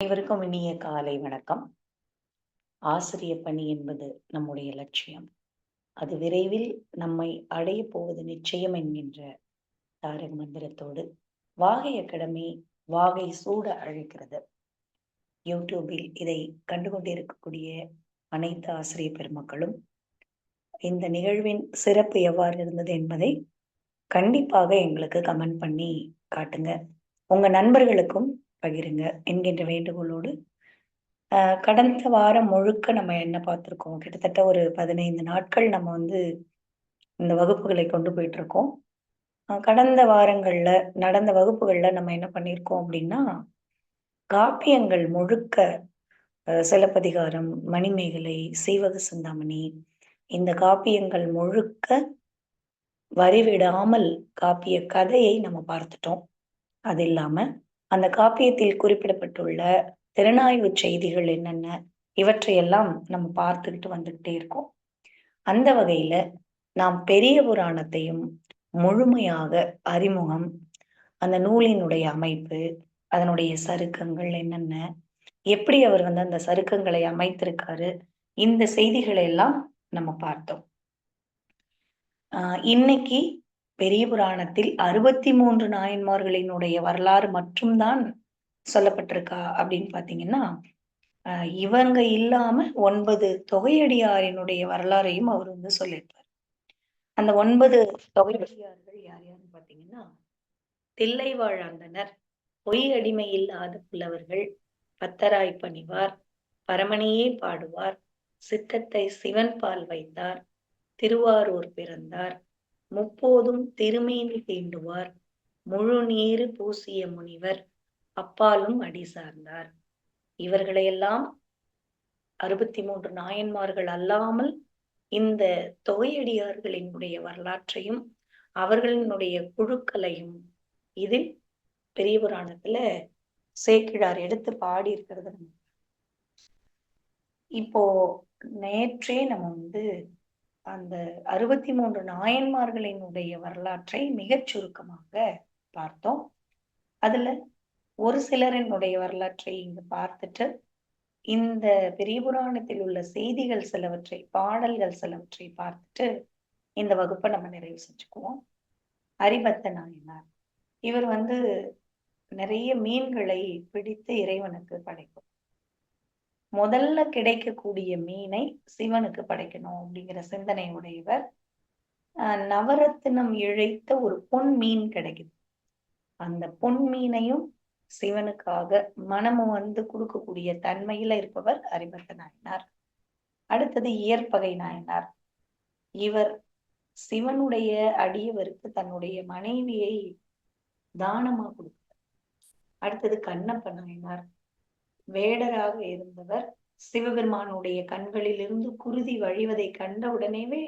அனைவருக்கும் இனிய காலை வணக்கம். ஆசிரிய பணி என்பது நம்முடைய லட்சியம். அது விரைவில் நம்மை அடைய போவது நிச்சயம் என்கின்ற தாரக மந்திரத்தோடு வாகை அகாடமி வாகை சூட அழைக்கிறது. யூடியூபில் இதை கண்டுகொண்டிருக்கக்கூடிய அனைத்து ஆசிரிய பெருமக்களும் இந்த நிகழ்வின் சிறப்பு எவ்வாறு இருந்தது என்பதை கண்டிப்பாக எங்களுக்கு கமெண்ட் பண்ணி காட்டுங்க. உங்க நண்பர்களுக்கும் பகிருங்க என்கின்ற வேண்டுகோளோடு கடந்த வாரம் முழுக்க நம்ம என்ன பார்த்துருக்கோம்? கிட்டத்தட்ட ஒரு 15 நாட்கள் நம்ம இந்த வகுப்புகளை கொண்டு போயிட்டுருக்கோம். கடந்த வாரங்கள்ல நடந்த வகுப்புகள்ல நம்ம என்ன பண்ணியிருக்கோம் அப்படின்னா, காப்பியங்கள் முழுக்க சிலப்பதிகாரம், மணிமேகலை, சீவக சிந்தாமணி இந்த காப்பியங்கள் முழுக்க வரிவிடாமல் காப்பிய கதையை நம்ம பார்த்துட்டோம். அது இல்லாம அந்த காப்பியத்தில் குறிப்பிடப்பட்டுள்ள திறனாய்வு செய்திகள் என்னென்ன இவற்றையெல்லாம் நம்ம பார்த்துக்கிட்டு வந்துகிட்டே இருக்கோம். அந்த வகையில நாம் பெரிய புராணத்தையும் முழுமையாக அறிமுகம், அந்த நூலினுடைய அமைப்பு, அதனுடைய சருக்கங்கள் என்னென்ன, எப்படி அவர் அந்த சருக்கங்களை அமைத்திருக்காரு, இந்த செய்திகளை எல்லாம் நம்ம பார்த்தோம். இன்னைக்கு பெரிய புராணத்தில் 63 நாயன்மார்களினுடைய வரலாறு மட்டும்தான் சொல்லப்பட்டிருக்கா அப்படின்னு பாத்தீங்கன்னா, இவங்க இல்லாம 9 தொகையடியாரினுடைய வரலாறையும் அவர் சொல்லியிருப்பார். அந்த 9 தொகையடியார்கள் யார் யாருன்னு பாத்தீங்கன்னா, தில்லைவாழ் அந்தணர், பொய் அடிமை இல்லாத புலவர்கள், பத்தராய் பணிவார், பரமணியே பாடுவார், சித்தத்தை சிவன் பால் வைத்தார், திருவாரூர் பிறந்தார், முப்போதும் திருமேனி தீண்டுவார், முழு நீரு பூசிய முனிவர், அப்பாலும் அடி சார்ந்தார். இவர்களையெல்லாம் 63 நாயன்மார்கள் அல்லாமல் இந்த தொகையடியார்களினுடைய வரலாற்றையும் அவர்களினுடைய குழுக்களையும் இதில் பெரிய புராணத்துல சேக்கிழார் எடுத்து பாடி இருக்கிறது. இப்போ நேற்றே நம்ம அந்த 63 நாயன்மார்களினுடைய வரலாற்றை மிகச் சுருக்கமாக பார்த்தோம். அதுல ஒரு சிலரினுடைய வரலாற்றை இங்கு பார்த்துட்டு, இந்த பெரிய புராணத்தில் உள்ள செய்திகள் சிலவற்றை, பாடல்கள் சிலவற்றை பார்த்துட்டு இந்த வகுப்பை நம்ம நிறைவு செஞ்சுக்குவோம். அரிபத்த நாயனார் இவர் நிறைய மீன்களை பிடித்து இறைவனுக்கு படைக்கும். முதல்ல கிடைக்கக்கூடிய மீனை சிவனுக்கு படைக்கணும் அப்படிங்கிற சிந்தனை உடையவர். நவரத்தினம் இழைத்த ஒரு பொன் மீன் கிடைக்குது. அந்த பொன் மீனையும் சிவனுக்காக மனமும் கொடுக்கக்கூடிய தன்மையில இருப்பவர் அரிபத்த நாயனார். அடுத்தது இயற்பகை நாயனார். இவர் சிவனுடைய அடியவருக்கு தன்னுடைய மனைவியை தானமா கொடுத்தார். அடுத்தது கண்ணப்ப நாயனார். வேடராக இருந்தவர். சிவபெருமானுடைய கண்களில் இருந்து குருதி வழிவதை கண்ட உடனேவே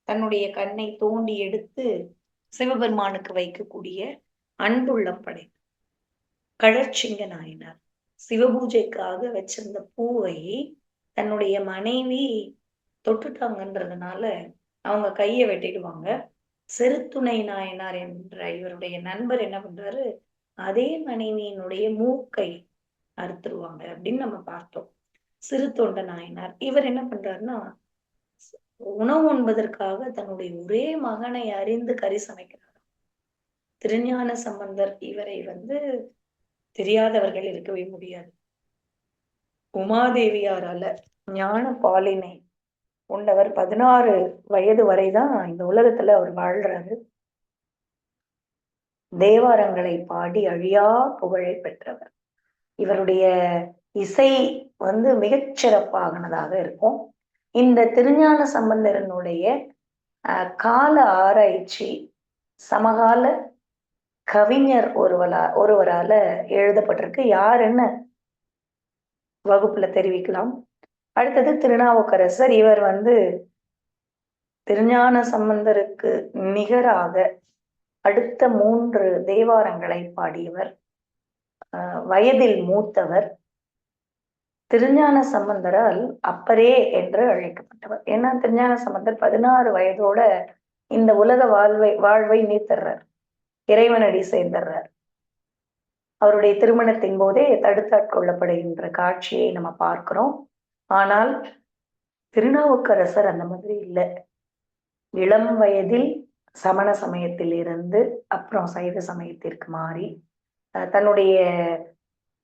தன்னுடைய கண்ணை தோண்டி எடுத்து சிவபெருமானுக்கு வைக்கக்கூடிய அன்புள்ளம் படைத்தார். கழற்சிங்க நாயனார். சிவபூஜைக்காக வச்சிருந்த பூவை தன்னுடைய மனைவி தொட்டுட்டாங்கன்றதுனால அவங்க கையை வெட்டிடுவாங்க. செருத்துணை நாயனார் என்ற இவருடைய நண்பர் என்ன பண்றாரு, அதே மனைவியினுடைய மூக்கை அறுத்துருவாங்க அப்படின்னு நம்ம பார்த்தோம். சிறு தொண்ட நாயனார் இவர் என்ன பண்றாருன்னா, உணவு உண்பதற்காக தன்னுடைய ஒரே மகனை அறிந்து கறி சமைக்கிறார். திருஞான சம்பந்தர் இவரை தெரியாதவர்கள் இருக்கவே முடியாது. உமாதேவியாரால ஞான பாலினை உண்டவர். 16 வயது வரைதான் இந்த உலகத்துல அவர் வாழ்றாரு. தேவாரங்களை பாடி அழியா புகழை பெற்றவர். இவருடைய இசை மிகச்சிறப்பானதாக இருக்கும். இந்த திருஞான சம்பந்தரனுடைய கால ஆராய்ச்சி சமகால கவிஞர் ஒருவரால எழுதப்பட்டிருக்கு. யாருன்னு வகுப்புல தெரிவிக்கலாம். அடுத்தது திருநாவுக்கரசர். இவர் திருஞான சம்பந்தருக்கு நிகராக அடுத்த 3 தேவாரங்களை பாடியவர். வயதில் மூத்தவர். திருஞான சம்பந்தரால் அப்பரே என்று அழைக்கப்பட்டவர். ஏன்னா திருஞான சம்பந்தர் 16 வயதோட இந்த உலக வாழ்வை நீத்தர்றார், இறைவனடி சேர்ந்துடுறார். அவருடைய திருமணத்தின் போதே தடுத்தாட்கொள்ளப்படுகின்ற காட்சியை நம்ம பார்க்கிறோம். ஆனால் திருநாவுக்கரசர் அந்த மாதிரி இல்லை. இளம் வயதில் சமண சமயத்தில் இருந்து அப்புறம் சைவ சமயத்திற்கு மாறி தன்னுடைய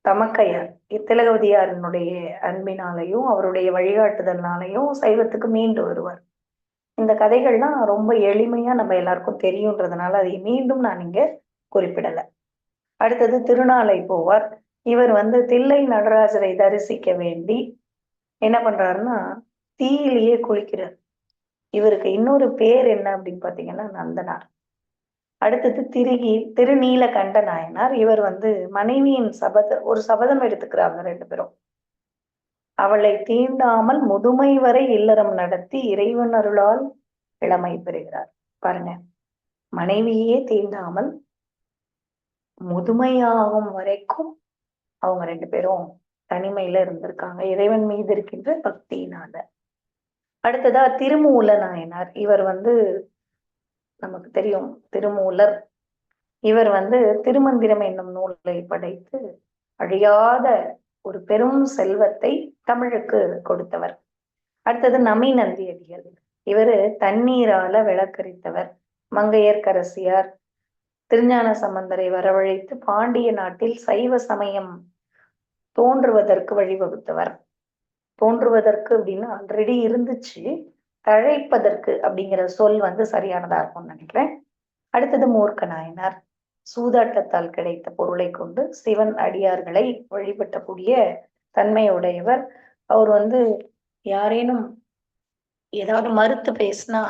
தமக்கையார் திலகவதியாரினுடைய அன்பினாலையும் அவருடைய வழிகாட்டுதல்னாலையும் சைவத்துக்கு மீண்டு வருவார். இந்த கதைகள்லாம் ரொம்ப எளிமையா நம்ம எல்லாருக்கும் தெரியுன்றதுனால அதை மீண்டும் நான் இங்க குறிப்பிடல. அடுத்தது திருநாளை போவார். இவர் தில்லை நடராஜரை தரிசிக்க வேண்டி என்ன பண்றாருன்னா தீயிலேயே குளிக்கிறார். இவருக்கு இன்னொரு பேர் என்ன அப்படின்னு பாத்தீங்கன்னா நந்தனார். அடுத்தது திருநீலகண்ட நாயனார். இவர் மனைவியின் ஒரு சபதம் எடுத்துக்கிறாங்க 2 பேரும். அவளை தீண்டாமல் முதுமை வரை இல்லறம் நடத்தி இறைவன் அருளால் இளமை பெறுகிறார். பாருங்க, மனைவியே தீண்டாமல் முதுமையாகும் வரைக்கும் அவங்க 2 பேரும் தனிமையில இருந்திருக்காங்க, இறைவன் மீது இருக்கின்ற பக்தியினால. அடுத்ததா திருமூல நாயனார். இவர் நமக்கு தெரியும் திருமூலர். இவர் திருமந்திரம் என்னும் நூலை படைத்து அழியாத ஒரு பெரும் செல்வத்தை தமிழுக்கு கொடுத்தவர். அடுத்தது நமிநந்தியடிகள். இவர் தண்ணீரால விளக்கரித்தவர். மங்கையர்க்கரசியார் திருஞான சம்பந்தரை வரவழைத்து பாண்டிய நாட்டில் சைவ சமயம் தோன்றுவதற்கு வழிவகுத்தவர். தோன்றுவதற்கு அப்படின்னா ஆல்ரெடி இருந்துச்சு, தழைப்பதற்கு அப்படிங்கிற சொல் சரியானதா இருக்கும்னு நினைக்கிறேன். அடுத்தது மூர்க்க நாயனார். சூதாட்டத்தால் கிடைத்த பொருளை கொண்டு சிவன் அடியார்களை வழிபட்டக்கூடிய தன்மையுடையவர். அவர் யாரேனும் ஏதாவது மறுத்து பேசினா,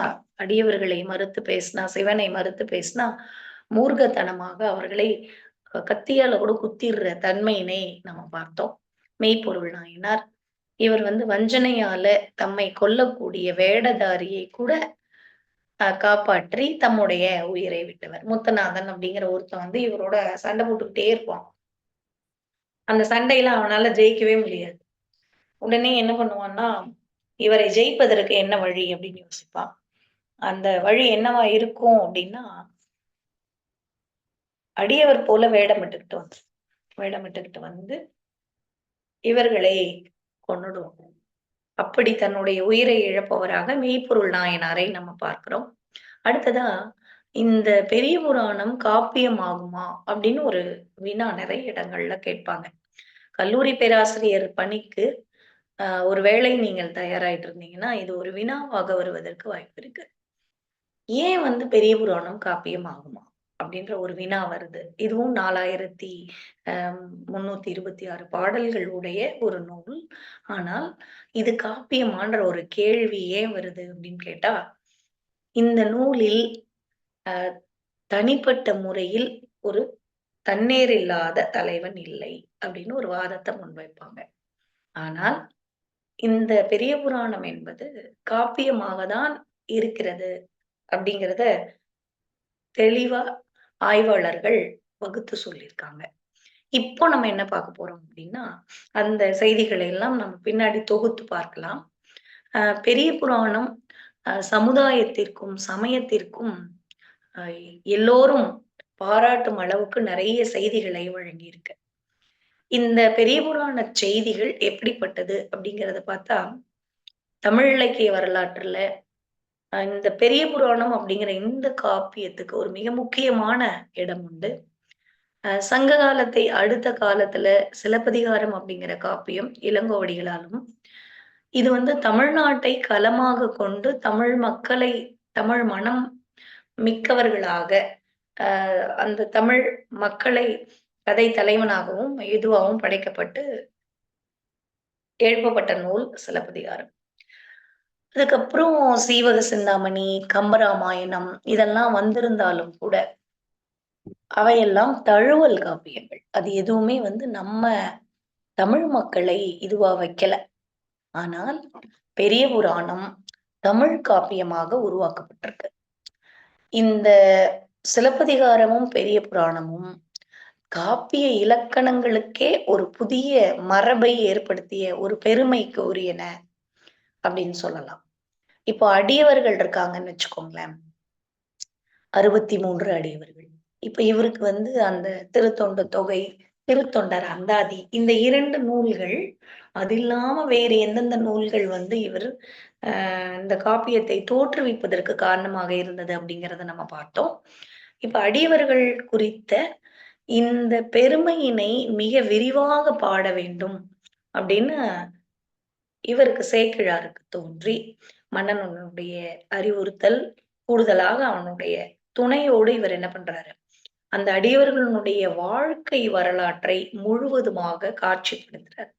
அடியவர்களை மறுத்து பேசினா, சிவனை மறுத்து பேசினா மூர்க்கத்தனமாக அவர்களை கத்தியால கூட குத்திடுற தன்மையினை நம்ம பார்த்தோம். மெய்ப்பொருள் நாயனார். இவர் வஞ்சனையால தம்மை கொல்லக்கூடிய வேடதாரியை கூட காப்பாற்றி தம்முடைய உயிரை விட்டவர். முத்தநாதன் அப்படிங்கிற ஒருத்தன் இவரோட சண்டை போட்டுக்கிட்டே இருப்பான். அந்த சண்டையில அவனால ஜெயிக்கவே முடியாது. உடனே என்ன பண்ணுவான்னா, இவரை ஜெயிப்பதற்கு என்ன வழி அப்படின்னு யோசிப்பான். அந்த வழி என்னவா இருக்கும் அப்படின்னா, அடியவர் போல வேடமிட்டுக்கிட்டு இவர்களை கொன்னுடுவோம். அப்படி தன்னுடைய உயிரை இழப்பவராக மெய்ப்பொருள் நாயனாரை நம்ம பார்க்கிறோம். அடுத்ததா இந்த பெரிய புராணம் காப்பியம் ஆகுமா அப்படின்னு ஒரு வினா நிறைய இடங்கள்ல கேட்பாங்க. கல்லூரி பேராசிரியர் பணிக்கு ஒருவேளை நீங்கள் தயாராயிட்டு இருந்தீங்கன்னா இது ஒரு வினாவாக வருவதற்கு வாய்ப்பு இருக்கு. ஏன் பெரிய புராணம் காப்பியம் ஆகுமா அப்படின்ற ஒரு வினா வருது. இதுவும் 4326 பாடல்களுடைய ஒரு நூல். ஆனால் இது காப்பியமான்ற ஒரு கேள்வி ஏன் வருது அப்படின்னு கேட்டா, இந்த நூலில் தனிப்பட்ட முறையில் ஒரு தன்னேர் இல்லாத தலைவன் இல்லை அப்படின்னு ஒரு வாதத்தை முன்வைப்பாங்க. ஆனால் இந்த பெரிய புராணம் என்பது காப்பியமாக தான் இருக்கிறது அப்படிங்கிறத தெளிவா ஆய்வாளர்கள் வகுத்து சொல்லியிருக்காங்க. இப்போ நம்ம என்ன பார்க்க போறோம் அப்படின்னா, அந்த செய்திகளை எல்லாம் நம்ம பின்னாடி தொகுத்து பார்க்கலாம். பெரிய புராணம் சமுதாயத்திற்கும் சமயத்திற்கும் எல்லோரும் பாராட்டும் அளவுக்கு நிறைய செய்திகளை வழங்கியிருக்கு. இந்த பெரிய புராண செய்திகள் எப்படிப்பட்டது அப்படிங்கிறத பார்த்தா, தமிழ் இலக்கிய வரலாற்றுல இந்த பெரிய புராணம் அப்படிங்கிற இந்த காப்பியத்துக்கு ஒரு மிக முக்கியமான இடம் உண்டு. சங்க காலத்தை அடுத்த காலத்துல சிலப்பதிகாரம் அப்படிங்கிற காப்பியம் இளங்கோவடிகளாலும், இது தமிழ்நாட்டை களமாக கொண்டு தமிழ் மக்களை தமிழ் மனம் மிக்கவர்களாக அந்த தமிழ் மக்களை கதை தலைவனாகவும் இதுவாகவும் படைக்கப்பட்டு எழுப்பப்பட்ட நூல் சிலப்பதிகாரம். அதுக்கப்புறம் சீவக சிந்தாமணி, கம்பராமாயணம் இதெல்லாம் வந்திருந்தாலும் கூட அவையெல்லாம் தழுவல் காப்பியங்கள். அது எதுவுமே நம்ம தமிழ் மக்களை இதுவா வைக்கல. ஆனால் பெரிய புராணம் தமிழ் காப்பியமாக உருவாக்கப்பட்டிருக்கு. இந்த சிலப்பதிகாரமும் பெரிய புராணமும் காப்பிய இலக்கணங்களுக்கே ஒரு புதிய மரபை ஏற்படுத்திய ஒரு பெருமைக்கு உரியன அப்படின்னு சொல்லலாம். இப்போ அடியவர்கள் இருக்காங்கன்னு வச்சுக்கோங்களேன், 63 அடியவர்கள். இப்ப இவருக்கு அந்த திருத்தொண்ட தொகை, திருத்தொண்டர் அந்தாதி இந்த 2 நூல்கள், அது இல்லாம வேறு எந்தெந்த நூல்கள் வந்து இவர் இந்த காப்பியத்தை தோற்றுவிப்பதற்கு காரணமாக இருந்தது அப்படிங்கிறத நம்ம பார்த்தோம். இப்ப அடியவர்கள் குறித்த இந்த பெருமையினை மிக விரிவாக பாட வேண்டும் அப்படின்னு இவருக்கு சேக்கிழாருக்கு தோன்றி, மன்னனுடைய அறிவுறுத்தல் கூடுதலாக அவனுடைய துணையோடு இவர் என்ன பண்றாரு, அந்த அடியவர்களுடைய வாழ்க்கை வரலாற்றை முழுவதுமாக காட்சிப்படுத்துறார்.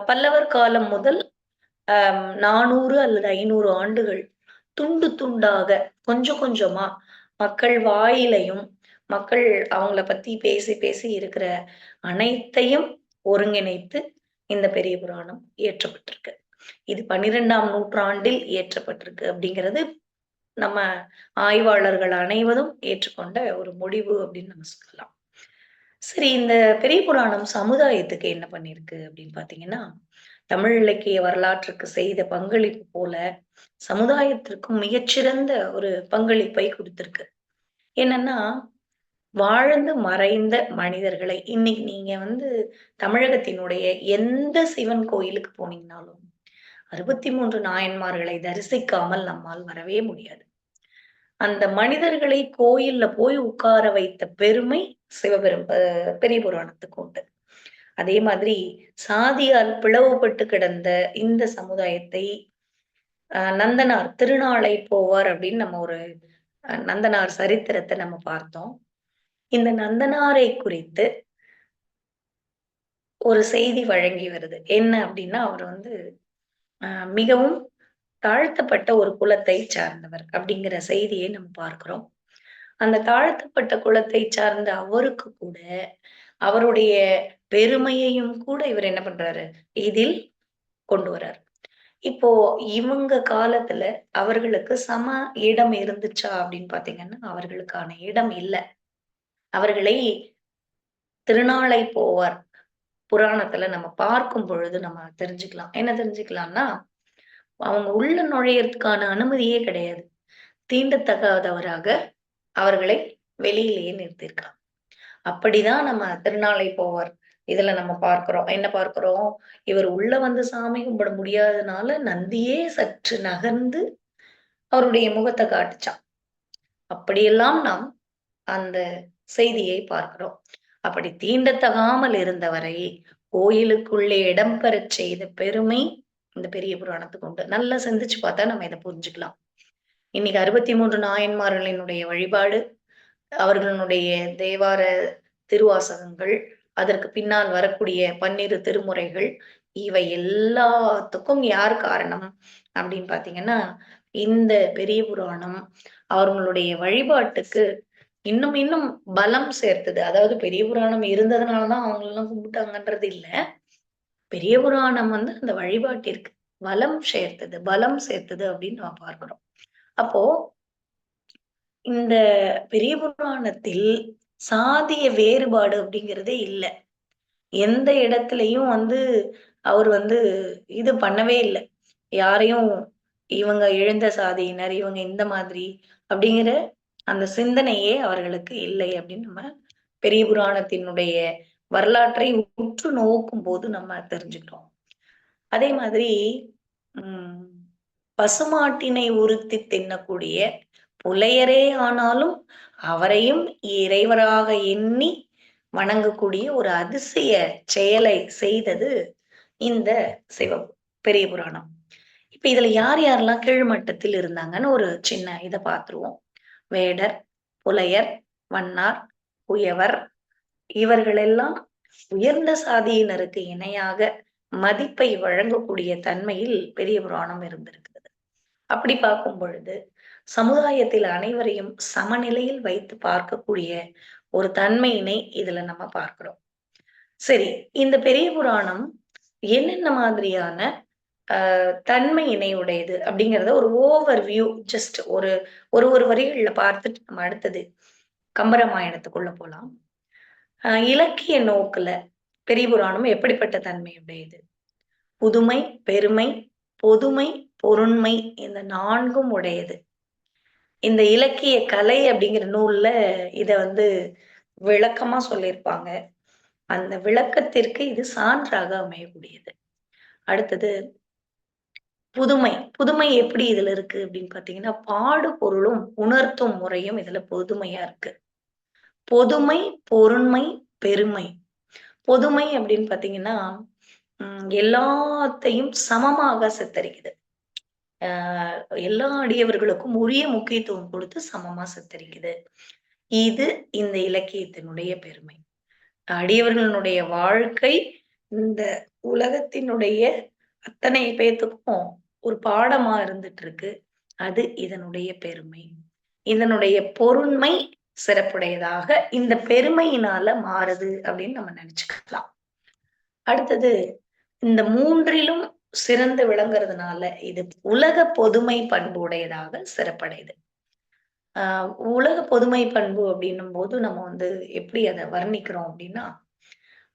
பல்லவர் காலம் முதல் 400 அல்லது 500 ஆண்டுகள் துண்டு துண்டாக கொஞ்சம் கொஞ்சமா மக்கள் வாயிலையும், மக்கள் அவங்கள பத்தி பேசி பேசி இருக்கிற அனைத்தையும் ஒருங்கிணைத்து இந்த பெரிய புராணம் இயற்றப்பட்டிருக்கு. இது 12ஆம் நூற்றாண்டில் இயற்றப்பட்டிருக்கு அப்படிங்கிறது நம்ம ஆய்வாளர்கள் அனைவரும் ஏற்றுக்கொண்ட ஒரு முடிவு அப்படின்னு நம்ம சொல்லலாம். சரி, இந்த பெரிய புராணம் சமுதாயத்துக்கு என்ன பண்ணிருக்கு அப்படின்னு பாத்தீங்கன்னா, தமிழ் இலக்கிய வரலாற்றுக்கு செய்த பங்களிப்பு போல சமுதாயத்திற்கும் மிகச்சிறந்த ஒரு பங்களிப்பை கொடுத்திருக்கு. என்னன்னா, வாழ்ந்து மறைந்த மனிதர்களை இன்னைக்கு நீங்க வந்து தமிழகத்தினுடைய எந்த சிவன் கோயிலுக்கு போனீங்கனாலும் 63 நாயன்மார்களை தரிசிக்காமல் நம்மால் வரவே முடியாது. அந்த மனிதர்களை கோயில்ல போய் உட்கார வைத்த பெருமை பெரிய புராணத்துக்கு உண்டு. அதே மாதிரி சாதியால் பிளவுபட்டு கிடந்த இந்த சமுதாயத்தை நந்தனார் திருநாளை போவார் அப்படின்னு நம்ம ஒரு நந்தனார் சரித்திரத்தை நம்ம பார்த்தோம். இந்த நந்தனாரை குறித்து ஒரு செய்தி வழங்கி வருது. என்ன அப்படின்னா, அவர் வந்து மிகவும் தாழ்த்தப்பட்ட ஒரு குலத்தை சார்ந்தவர் அப்படிங்கிற செய்தியை நம்ம பார்க்கிறோம். அந்த தாழ்த்தப்பட்ட குலத்தை சார்ந்த அவருக்கு கூட அவருடைய பெருமையையும் கூட இவர் என்ன பண்றாரு, இதில் கொண்டு வர்றார். இப்போ இவங்க காலத்துல அவர்களுக்கு சம இடம் இருந்துச்சா அப்படின்னு பாத்தீங்கன்னா, அவர்களுக்கான இடம் இல்ல. அவர்களை திருநாளை போவார் புராணத்துல நம்ம பார்க்கும் பொழுது நம்ம தெரிஞ்சுக்கலாம். என்ன தெரிஞ்சுக்கலாம்னா, அவங்க உள்ள நுழையறதுக்கான அனுமதியே கிடையாது. தீண்டத்தகாதவராக அவர்களை வெளியிலேயே நிறுத்தியிருக்காங்க. அப்படிதான் நம்ம திருநாளை போவார் இதுல நம்ம பார்க்கிறோம். என்ன பார்க்கிறோம்? இவர் உள்ள வந்து சாமி கும்பிட முடியாதனால நந்தியே சற்று நகர்ந்து அவருடைய முகத்தை காட்டுச்சான். அப்படியெல்லாம் நாம் அந்த செய்தியை பார்க்கிறோம். அப்படி தீண்டத்தகாமல் இருந்தவரை கோயிலுக்குள்ளே இடம்பெறச் செய்த பெருமை இந்த பெரிய புராணத்துக்கு உண்டு. நல்லா சிந்திச்சு பார்த்தா நம்ம இதை புரிஞ்சுக்கலாம். இன்னைக்கு 63 நாயன்மார்களினுடைய வழிபாடு, அவர்களுடைய தேவார திருவாசகங்கள், அதற்கு பின்னால் வரக்கூடிய 12 திருமுறைகள், இவை எல்லாத்துக்கும் யார் காரணம் அப்படின்னு பாத்தீங்கன்னா, இந்த பெரிய புராணம் அவர்களுடைய வழிபாட்டுக்கு இன்னும் இன்னும் பலம் சேர்த்தது. அதாவது பெரிய புராணம் இருந்ததுனாலதான் அவங்க எல்லாம் கும்பிட்டாங்கன்றது இல்ல. பெரிய புராணம் வந்து அந்த வழிபாட்டிற்கு பலம் சேர்த்தது அப்படின்னு நம்ம பார்க்கிறோம். அப்போ இந்த பெரிய புராணத்தில் சாதிய வேறுபாடு அப்படிங்கிறதே இல்ல. எந்த இடத்துலயும் வந்து அவர் வந்து இது பண்ணவே இல்ல. யாரையும் இவங்க எழுந்த சாதியினர், இவங்க இந்த மாதிரி அப்படிங்கிற அந்த சிந்தனையே அவர்களுக்கு இல்லை அப்படின்னு நம்ம பெரிய புராணத்தினுடைய வரலாற்றை உற்று நோக்கும்போது நம்ம தெரிஞ்சுக்கிறோம். அதே மாதிரி உம் பசுமாட்டினை உறுத்தி தின்னக்கூடிய புலையரே ஆனாலும் அவரையும் இறைவராக எண்ணி வணங்கக்கூடிய ஒரு அதிசய செயலை செய்தது இந்த பெரிய புராணம். இப்ப இதுல யார் யாரெல்லாம் கீழ்மட்டத்தில் இருந்தாங்கன்னு ஒரு சின்ன இதை பார்த்துருவோம். வேடர், புலையர், வண்ணார், குயவர் இவர்களெல்லாம் உயர்ந்த சாதியினருக்கு இணையாக மதிப்பை வழங்கக்கூடிய தன்மையில் பெரிய புராணம் இருந்திருக்கிறது. அப்படி பார்க்கும் பொழுது சமுதாயத்தில் அனைவரையும் சமநிலையில் வைத்து பார்க்கக்கூடிய ஒரு தன்மையினை இதுல நம்ம பார்க்கிறோம். சரி, இந்த பெரிய புராணம் என்னென்ன மாதிரியான தன்மையினை உடையது அப்படிங்கிறத ஒரு ஓவர் வியூ ஜஸ்ட் ஒரு ஒரு வரிகள்ல பார்த்துட்டு நம்ம அடுத்தது கம்பராமாயணத்துக்குள்ள போலாம். இலக்கிய நோக்குல பெரிய புராணம் எப்படிப்பட்ட தன்மை உடையது? புதுமை, பெருமை, பொதுமை, பொருண்மை இந்த 4ம் உடையது. இந்த இலக்கிய கலை அப்படிங்கிற நூல்ல இத வந்து விளக்கமா சொல்லியிருப்பாங்க. அந்த விளக்கத்திற்கு இது சான்றாக அமையக்கூடியது. அடுத்தது புதுமை. புதுமை எப்படி இதுல இருக்கு அப்படின்னு பார்த்தீங்கன்னா, பாடு பொருளும் உணர்த்தும் முறையும் இதுல புதுமையா இருக்கு. பொதுமை, பொருண்மை, பெருமை. பொதுமை அப்படின்னு பார்த்தீங்கன்னா, எல்லாத்தையும் சமமாக சித்தரிக்குது. அ எல்லா அடியவர்களுக்கும் உரிய முக்கியத்துவம் கொடுத்து சமமா சித்தரிக்குது. இது இந்த இலக்கியத்தினுடைய பெருமை. அடியவர்களுடைய வாழ்க்கை இந்த உலகத்தினுடைய அத்தனை பேத்துக்கும் ஒரு பாடமா இருந்துட்டு இருக்கு. அது இதனுடைய பெருமை. இதனுடைய பொருண்மை சிறப்புடையதாக இந்த பெருமையினால மாறுது அப்படின்னு நம்ம நினைச்சுக்கலாம். அடுத்தது இந்த மூன்றிலும் சிறந்து விளங்குறதுனால இது உலக பொதுமை பண்பு உடையதாக சிறப்படையுது. உலக பொதுமை பண்பு அப்படின்னும் போது நம்ம எப்படி அதை வர்ணிக்கிறோம் அப்படின்னா,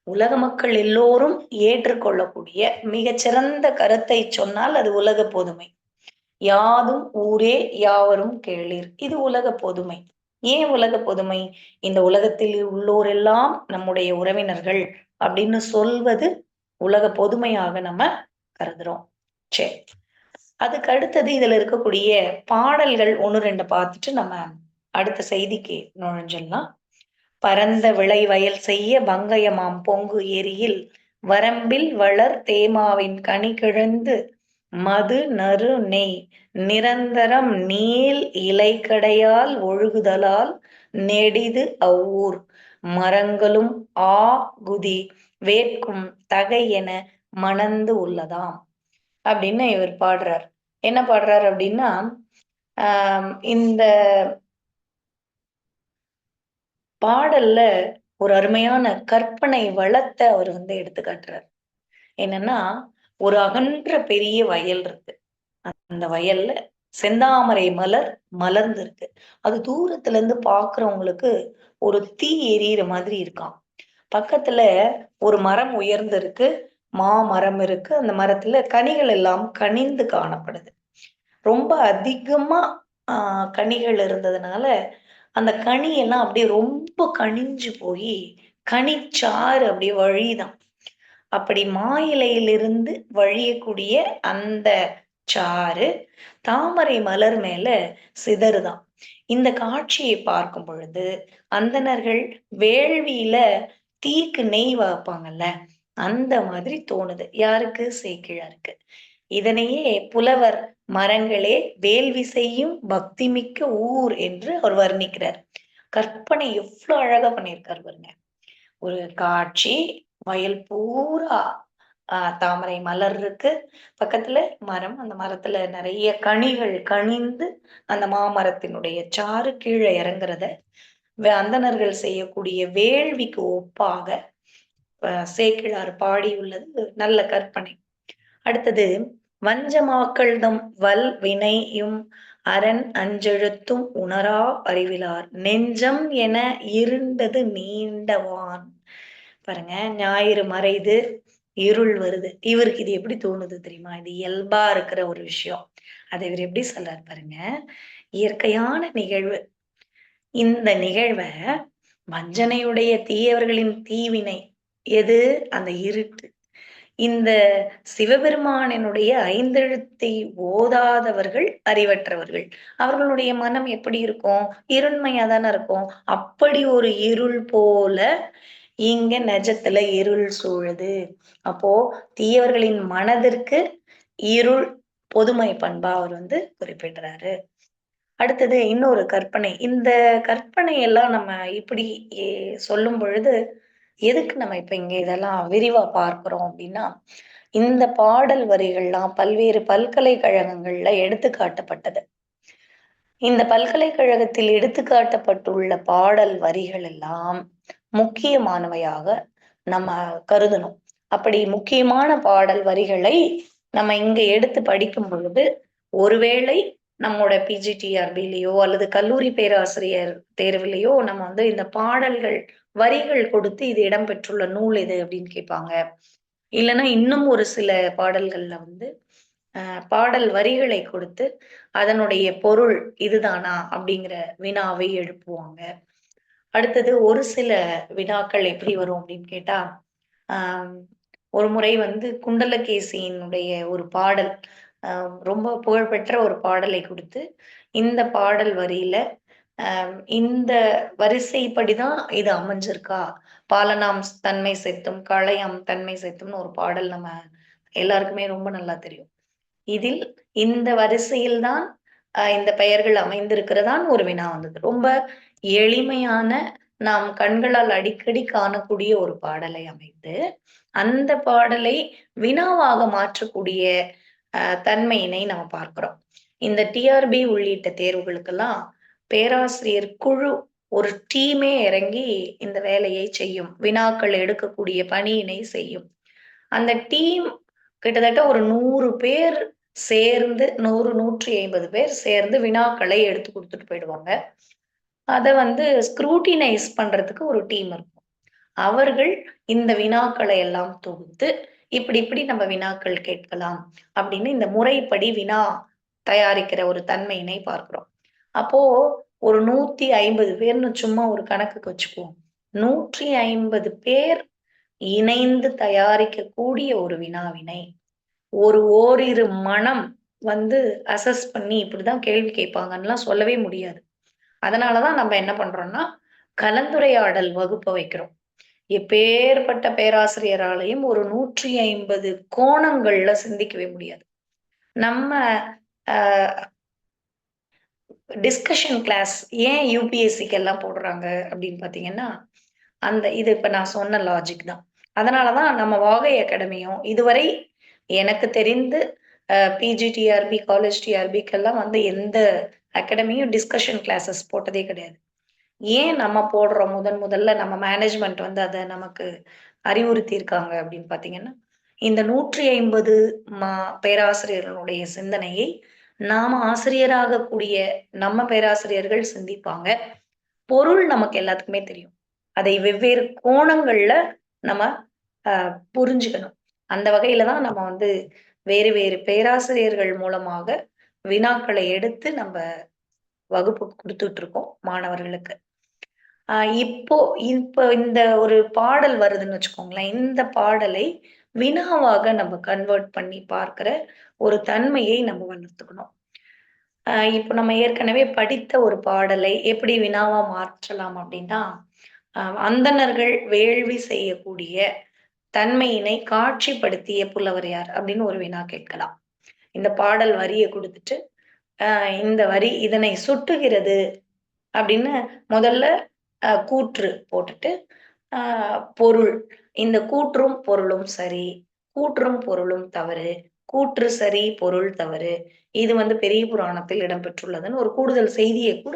உலக மக்கள் எல்லோரும் ஏற்றுக்கொள்ளக்கூடிய மிகச்சிறந்த கருத்தை சொன்னால் அது உலக பொதுமை. யாதும் ஊரே யாவரும் கேளீர். இது உலக பொதுமை. ஏன் உலக பொதுமை? இந்த உலகத்தில் உள்ளோரெல்லாம் நம்முடைய உறவினர்கள் அப்படின்னு சொல்வது உலக பொதுமையாக நம்ம கருதுறோம். சரி. அதுக்கு அடுத்தது இதுல இருக்கக்கூடிய பாடல்கள் 1, 2 பார்த்துட்டு நம்ம அடுத்த செய்திக்கு நுழைஞ்சிடலாம். பரந்த விளை வயல் செய்ய பங்கயமாம் பொங்கு ஏரியில் வரம்பில் வளர் தேமாவின் கனி கிழந்து மது நறு நெய் நிரந்தரம் நீள் இலைக்கடையால் ஒழுகுதலால் நெடிது அவ்வூர் மரங்களும் ஆ குதி வேட்கும் தகை என மணந்து உள்ளதாம் அப்படின்னு இவர் பாடுறார். என்ன பாடுறார் அப்படின்னா, இந்த பாடல்ல ஒரு அருமையான கற்பனை வளத்தை அவர் எடுத்து காட்டுறார். என்னன்னா, ஒரு அகன்ற பெரிய வயல் இருக்கு. அந்த வயல்ல செந்தாமரை மலர் மலர்ந்து இருக்கு. அது தூரத்துல இருந்து பாக்குறவங்களுக்கு ஒரு தீ எரியிற மாதிரி இருக்காம். பக்கத்துல ஒரு மரம் உயர்ந்து இருக்கு. மாமரம் இருக்கு. அந்த மரத்துல கனிகள் எல்லாம் கனிந்து காணப்படுது. ரொம்ப அதிகமா கனிகள் இருந்ததுனால அந்த கனி எல்லாம் அப்படியே ரொம்ப கனிஞ்சு போய் கனிச்சாறு அப்படியே வழிதான். அப்படி இலையிலிருந்து வழியக்கூடிய அந்த சாறு தாமரை மலர் மேல சிதறுதான். இந்த காட்சியை பார்க்கும் பொழுது அந்தணர்கள் வேள்வியில தீக்கு நெய் வைப்பாங்கல்ல, அந்த மாதிரி தோணுது. யாருக்கு? சேக்கிழாருக்கு. இதனையே புலவர் மரங்களே வேள்வி செய்யும் பக்தி மிக்க ஊர் என்று அவர் வர்ணிக்கிறார். கற்பனை எவ்வளவு அழகா பண்ணியிருக்காரு பாருங்க. ஒரு காட்சி, வயல் பூரா தாமரை மலர் இருக்கு. பக்கத்துல மரம். அந்த மரத்துல நிறைய கனிகள் கனிந்து அந்த மாமரத்தினுடைய சாறு கீழே இறங்குறத அந்தணர்கள் செய்யக்கூடிய வேள்விக்கு ஒப்பாக சேக்கிழார் பாடியுள்ளது நல்ல கற்பனை. அடுத்தது வஞ்சமாக்கள்தம் வல் வினையும் அரண் அஞ்செழுத்தும் உணரா அறிவிலார் நெஞ்சம் என இருண்டது நீண்டவான். பாருங்க, ஞாயிறு மறைது, இருள் வருது. இவருக்கு இது எப்படி தோணுது தெரியுமா? இது இயல்பா இருக்கிற ஒரு விஷயம். அதை இவர் எப்படி சொல்றாரு பாருங்க. இயற்கையான நிகழ்வு. இந்த நிகழ்வை வஞ்சனையுடைய தீயவர்களின் தீவினை எது? அந்த இருட்டு. இந்த சிவபெருமானினுடைய ஐந்தெழுத்தை ஓதாதவர்கள் அறிவற்றவர்கள். அவர்களுடைய மனம் எப்படி இருக்கும்? இருண்மையா தானே இருக்கும். அப்படி ஒரு இருள் போல இங்க நெஜத்துல இருள் சூழுது. அப்போ தீயவர்களின் மனதிற்கு இருள் பொதுமை பண்பா அவர் குறிப்பிடுறாரு. அடுத்தது இன்னொரு கற்பனை. இந்த கற்பனை எல்லாம் நம்ம இப்படி சொல்லும் பொழுது எதுக்கு நம்ம இப்ப இங்க இதெல்லாம் விரிவா பார்க்கிறோம் அப்படின்னா, இந்த பாடல் வரிகள்லாம் பல்வேறு பல்கலைக்கழகங்கள்ல எடுத்துக்காட்டப்பட்டது. இந்த பல்கலைக்கழகத்தில் எடுத்துக்காட்டப்பட்டுள்ள பாடல் வரிகள் எல்லாம் முக்கியமானவையாக நம்ம கருதணும். அப்படி முக்கியமான பாடல் வரிகளை நம்ம இங்க எடுத்து படிக்கும் பொழுது, ஒருவேளை நம்மோட பிஜிடிஆர்பிலயோ அல்லது கல்லூரி பேராசிரியர் தேர்விலையோ நம்ம இந்த பாடல்கள் வரிகள் கொடுத்து இது இடம்பெற்றுள்ள நூல் எது அப்படின்னு கேட்பாங்க. இல்லைன்னா இன்னும் ஒரு சில பாடல்கள்ல பாடல் வரிகளை கொடுத்து அதனுடைய பொருள் இதுதானா அப்படிங்கிற வினாவை எழுப்புவாங்க. அடுத்தது ஒரு சில வினாக்கள் எப்படி வரும் அப்படின்னு கேட்டா, ஆம், ஒரு முறை வந்து குண்டலகேசியினுடைய ஒரு பாடல், ரொம்ப புகழ்பெற்ற ஒரு பாடலை குடுத்து, இந்த பாடல் வரியில இந்த வரிசைப்படிதான் இது அமைஞ்சிருக்கா? "பாலனாம் தன்மை செத்தும், கழையாம் தன்மை செத்தும்னு" ஒரு பாடல் நம்ம எல்லாருக்குமே ரொம்ப நல்லா தெரியும். இதில் இந்த வரிசையில் தான் இந்த பெயர்கள் அமைந்திருக்கிறதான்னு ஒரு வினா வந்தது. ரொம்ப எளிமையான, நாம் கண்களால் அடிக்கடி காணக்கூடிய ஒரு பாடலை அமைத்து, அந்த பாடலை வினாவாக மாற்றக்கூடிய தன்மையினை நம்ம பார்க்கிறோம். இந்த டிஆர்பி உள்ளிட்ட தேர்வுகளுக்கெல்லாம் பேராசிரியர் குழு, ஒரு டீமே இறங்கி இந்த வேலையை செய்யும். வினாக்கள் எடுக்கக்கூடிய பணியினை செய்யும். அந்த டீம் கிட்டத்தட்ட ஒரு 100 பேர் சேர்ந்து 100, 150 பேர் சேர்ந்து வினாக்களை எடுத்து குடுத்துட்டு போயிடுவாங்க. அத வந்து ஸ்க்ரூட்டினைஸ் பண்றதுக்கு ஒரு டீம் இருக்கும். அவர்கள் இந்த வினாக்களை எல்லாம் தொகுத்து, இப்படி இப்படி நம்ம வினாக்கள் கேட்கலாம் அப்படின்னு இந்த முறைப்படி வினா தயாரிக்கிற ஒரு தன்மையினை பார்க்கிறோம். அப்போ ஒரு 150 பேர்ன்னு சும்மா ஒரு கணக்குக்கு வச்சுக்குவோம். 150 பேர் இணைந்து தயாரிக்கக்கூடிய ஒரு வினாவினை, ஓரிரு மனம் வந்து அசஸ் பண்ணி இப்படிதான் கேள்வி கேட்பாங்கன்னுலாம் சொல்லவே முடியாது. அதனால தான் நம்ம என்ன பண்றோம்னா, கலந்துரையாடல் வகுப்ப வைக்கிறோம். எப்பேர்ப்பட்ட பேராசிரியராலயும் ஒரு 150 கோணங்கள்ல சிந்திக்கவே முடியாது. நம்ம அ டிஸ்கஷன் கிளாஸ் ஏன் யுபிஎஸ்சிக்கு எல்லாம் போடுறாங்க அப்படின்னு பார்த்தீங்கன்னா, இது இப்ப நான் சொன்ன லாஜிக் தான். அதனால தான் நம்ம வாகை அகாடமியும் இதுவரை எனக்கு தெரிந்து பிஜி டிஆர்பி, காலேஜ் டிஆர்பிக்கெல்லாம் வந்து எந்த அகாடமியும் டிஸ்கஷன் கிளாஸஸ் போட்டதே கிடையாது. ஏன் நம்ம போடுறோம் முதல்ல நம்ம மேனேஜ்மெண்ட் வந்து அத நமக்கு அறிவுறுத்தியிருக்காங்க அப்படின்னு பார்த்தீங்கன்னா, இந்த 150 மா பேராசிரியர்களுடைய சிந்தனையை நாம ஆசிரியராகக்கூடிய நம்ம பேராசிரியர்கள் சிந்திப்பாங்க. பொருள் நமக்கு எல்லாத்துக்குமே தெரியும். அதை வெவ்வேறு கோணங்கள்ல நம்ம அ புரிஞ்சுக்கணும். அந்த வகையில தான் நம்ம வந்து வேறு வேறு பேராசிரியர்கள் மூலமாக வினாக்களை எடுத்து நம்ப வகுப்பு குடுத்துட்டு இருக்கோம் மாணவர்களுக்கு. அ இப்போ இப்போ இந்த ஒரு பாடல் வருதுன்னு வச்சுக்கோங்களேன். இந்த பாடலை வினாவாக நம்ம கன்வெர்ட் பண்ணி பார்க்கிற ஒரு தன்மையை நம்ம வளர்த்துக்கணும். இப்போ நம்ம ஏற்கனவே படித்த ஒரு பாடலை எப்படி வினாவா மாற்றலாம் அப்படின்னா, அந்தணர்கள் வேள்வி செய்யக்கூடிய தன்மையினை காட்சிப்படுத்திய புலவர் யார்? அப்படின்னு ஒரு வினா கேட்கலாம். இந்த பாடல் வரிய குடுத்துட்டு, இந்த வரி இதனை சுட்டுகிறது அப்படின்னு முதல்ல கூற்று போட்டுட்டு, அ பொருள். இந்த கூற்றும் பொருளும் சரி, கூற்றும் பொருளும் தவறு, கூற்று சரி, பொருள் தவறு. இது வந்து பெரிய புராணத்தில் இடம்பெற்றுள்ளதுன்னு ஒரு கூடுதல் செய்திய கூட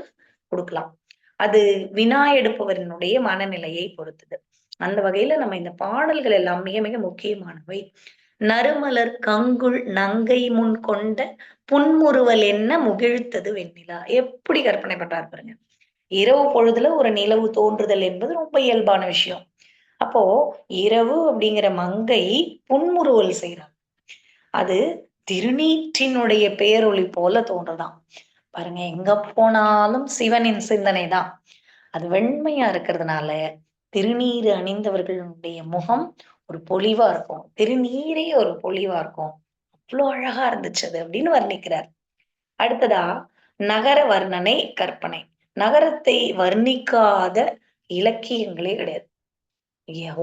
குடுக்கலாம். அது வினா எடுப்பவரினுடைய மனநிலையை பொறுத்தது. அந்த வகையில நம்ம இந்த பாடல்கள் எல்லாம் மிக மிக முக்கியமானவை. "நறுமலர் கங்குல் நங்கை முன் கொண்ட புன்முறுவல் என்ன முகிழ்த்தது வெண்ணிலா." எப்படி கற்பனை பண்றாரு பாருங்க. இரவு பொழுதுல ஒரு நிலவு தோன்றுதல் என்பது ரொம்ப இயல்பான விஷயம். அப்போ இரவு அப்படிங்கிற மங்கை புன்முறுவல் செய்றாங்க. அது திருநீற்றினுடைய பேரொளி போல தோன்றுதாம். பாருங்க, எங்க போனாலும் சிவனின் சிந்தனை தான். அது வெண்மையா இருக்கிறதுனால, திருநீறு அணிந்தவர்களுடைய முகம் ஒரு பொலிவா இருக்கும். திருநீறே ஒரு பொலிவா இருக்கும். அவ்ளோ அழகா இருந்துச்சு அது அப்படின்னு வர்ணிக்கிறார். அடுத்ததா, நகர வர்ணனை, கற்பனை. நகரத்தை வர்ணிக்காத இலக்கியங்களே கிடையாது.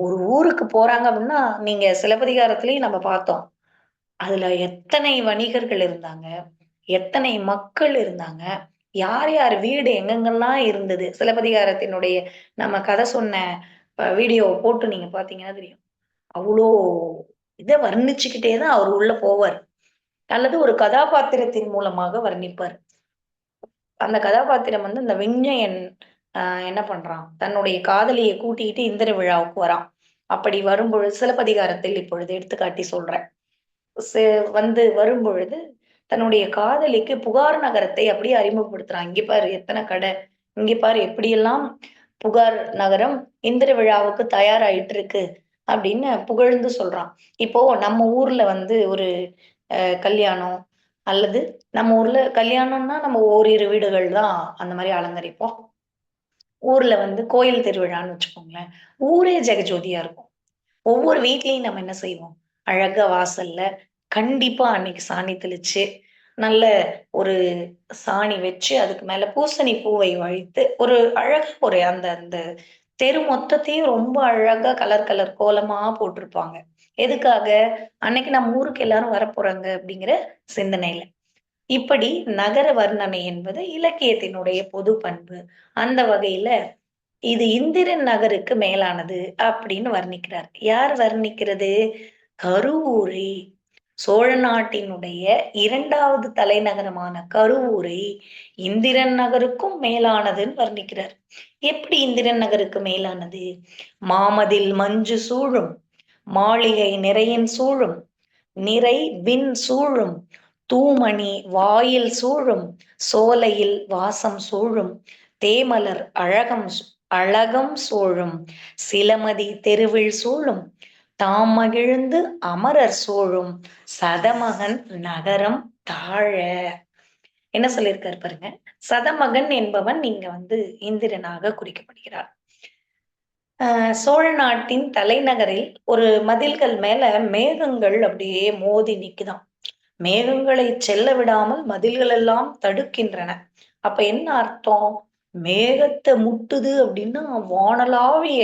ஒரு ஊருக்கு போறாங்க அப்படின்னா, நீங்க சிலப்பதிகாரத்திலேயும் நம்ம பார்த்தோம். அதுல எத்தனை வணிகர்கள் இருந்தாங்க, எத்தனை மக்கள் இருந்தாங்க, யார் யார் வீடு எங்கெங்கெல்லாம் இருந்தது. சிலப்பதிகாரத்தினுடைய நம்ம கதை சொன்ன வீடியோவ போட்டு நீங்க பார்த்தீங்கன்னா தெரியும். அவ்ளோ இத வர்ணிச்சுக்கிட்டே தான் அவர் உள்ள போவார். அல்லது ஒரு கதாபாத்திரத்தின் மூலமாக வர்ணிப்பார். அந்த கதாபாத்திரம் வந்து அந்த விஞ்ஞயன் அ என்ன பண்றான்? தன்னுடைய காதலிய கூட்டிட்டு இந்திர விழாவுக்கு வரான். அப்படி வரும்பொழுது சிலப்பதிகாரத்தில் இப்பொழுது எடுத்துக்காட்டி சொல்றேன். செ வந்து வரும்பொழுது, தன்னுடைய காதலிக்கு புகார் நகரத்தை அப்படியே அறிமுகப்படுத்துறான். "இங்க பாரு எத்தன கடை, இங்க பாரு எப்படியெல்லாம் புகார் நகரம் இந்திர விழாவுக்கு தயாராயிட்டு இருக்கு." அப்படின்னு புகழ்ந்து சொல்றான். இப்போ நம்ம ஊர்ல வந்து ஒரு கல்யாணம், அல்லது நம்ம ஊர்ல கல்யாணம்னா நம்ம ஓரிரு வீடுகள் தான் அந்த மாரி அலங்கரிப்போம். ஊர்ல வந்து கோயில் திருவிழான்னு வச்சுக்கோங்களேன். ஊரே ஜெகஜோதியா இருக்கும். ஒவ்வொரு வீட்லயும் நம்ம என்ன செய்வோம்? அழகா வாசல்ல கண்டிப்பா அன்னைக்கு சாணி தெளிச்சு, நல்ல ஒரு சாணி வச்சு, அதுக்கு மேல பூசணி பூவை வைத்து, ஒரு அழகா ஒரு அந்த அந்த தெரு மொத்தத்தையும் ரொம்ப அழகா கலர் கலர் கோலமா போட்டிருப்பாங்க. எதுக்காக? அன்னைக்கு நம்ம ஊருக்கு எல்லாரும் வரப்போறாங்க அப்படிங்கிற சிந்தனையில. இப்படி நகர வர்ணனை என்பது இலக்கியத்தினுடைய பொது பண்பு. அந்த வகையில இது இந்திரன் நகருக்கு மேலானது அப்படின்னு வர்ணிக்கிறார். யார் வர்ணிக்கிறது? கருவூரை. சோழ நாட்டினுடைய 2வது தலைநகரமான கருவூரை இந்திரன் நகருக்கும் மேலானதுன்னு வர்ணிக்கிறார். எப்படி இந்திரன் நகருக்கு மேலானது? மாமதில் மஞ்சு சூழும், மாளிகை நிறையன் சூழும், நிறை விண் சூழும், தூமணி வாயில் சூழும், சோலையில் வாசம் சூழும், தேமலர் அழகம் சூழும், சிலமதி தெருவில் சூழும், தாம் மகிழ்ந்து அமரர் சூழும், சதமகன் நகரம் தாழ. என்ன சொல்லியிருக்காரு பாருங்க. சதமகன் என்பவன் இங்க வந்து இந்திரனாக குறிக்கப்படுகிறார். சோழ நாட்டின் தலைநகரில் ஒரு மதில்கள் மேல மேகங்கள் அப்படியே மோதி நிக்குதாம். மேகங்களை செல்ல விடாமல் மதில்கள் எல்லாம் தடுக்கின்றன. அப்ப என்ன அர்த்தம்? மேகத்தை முட்டுது அப்படின்னா வானளாவிய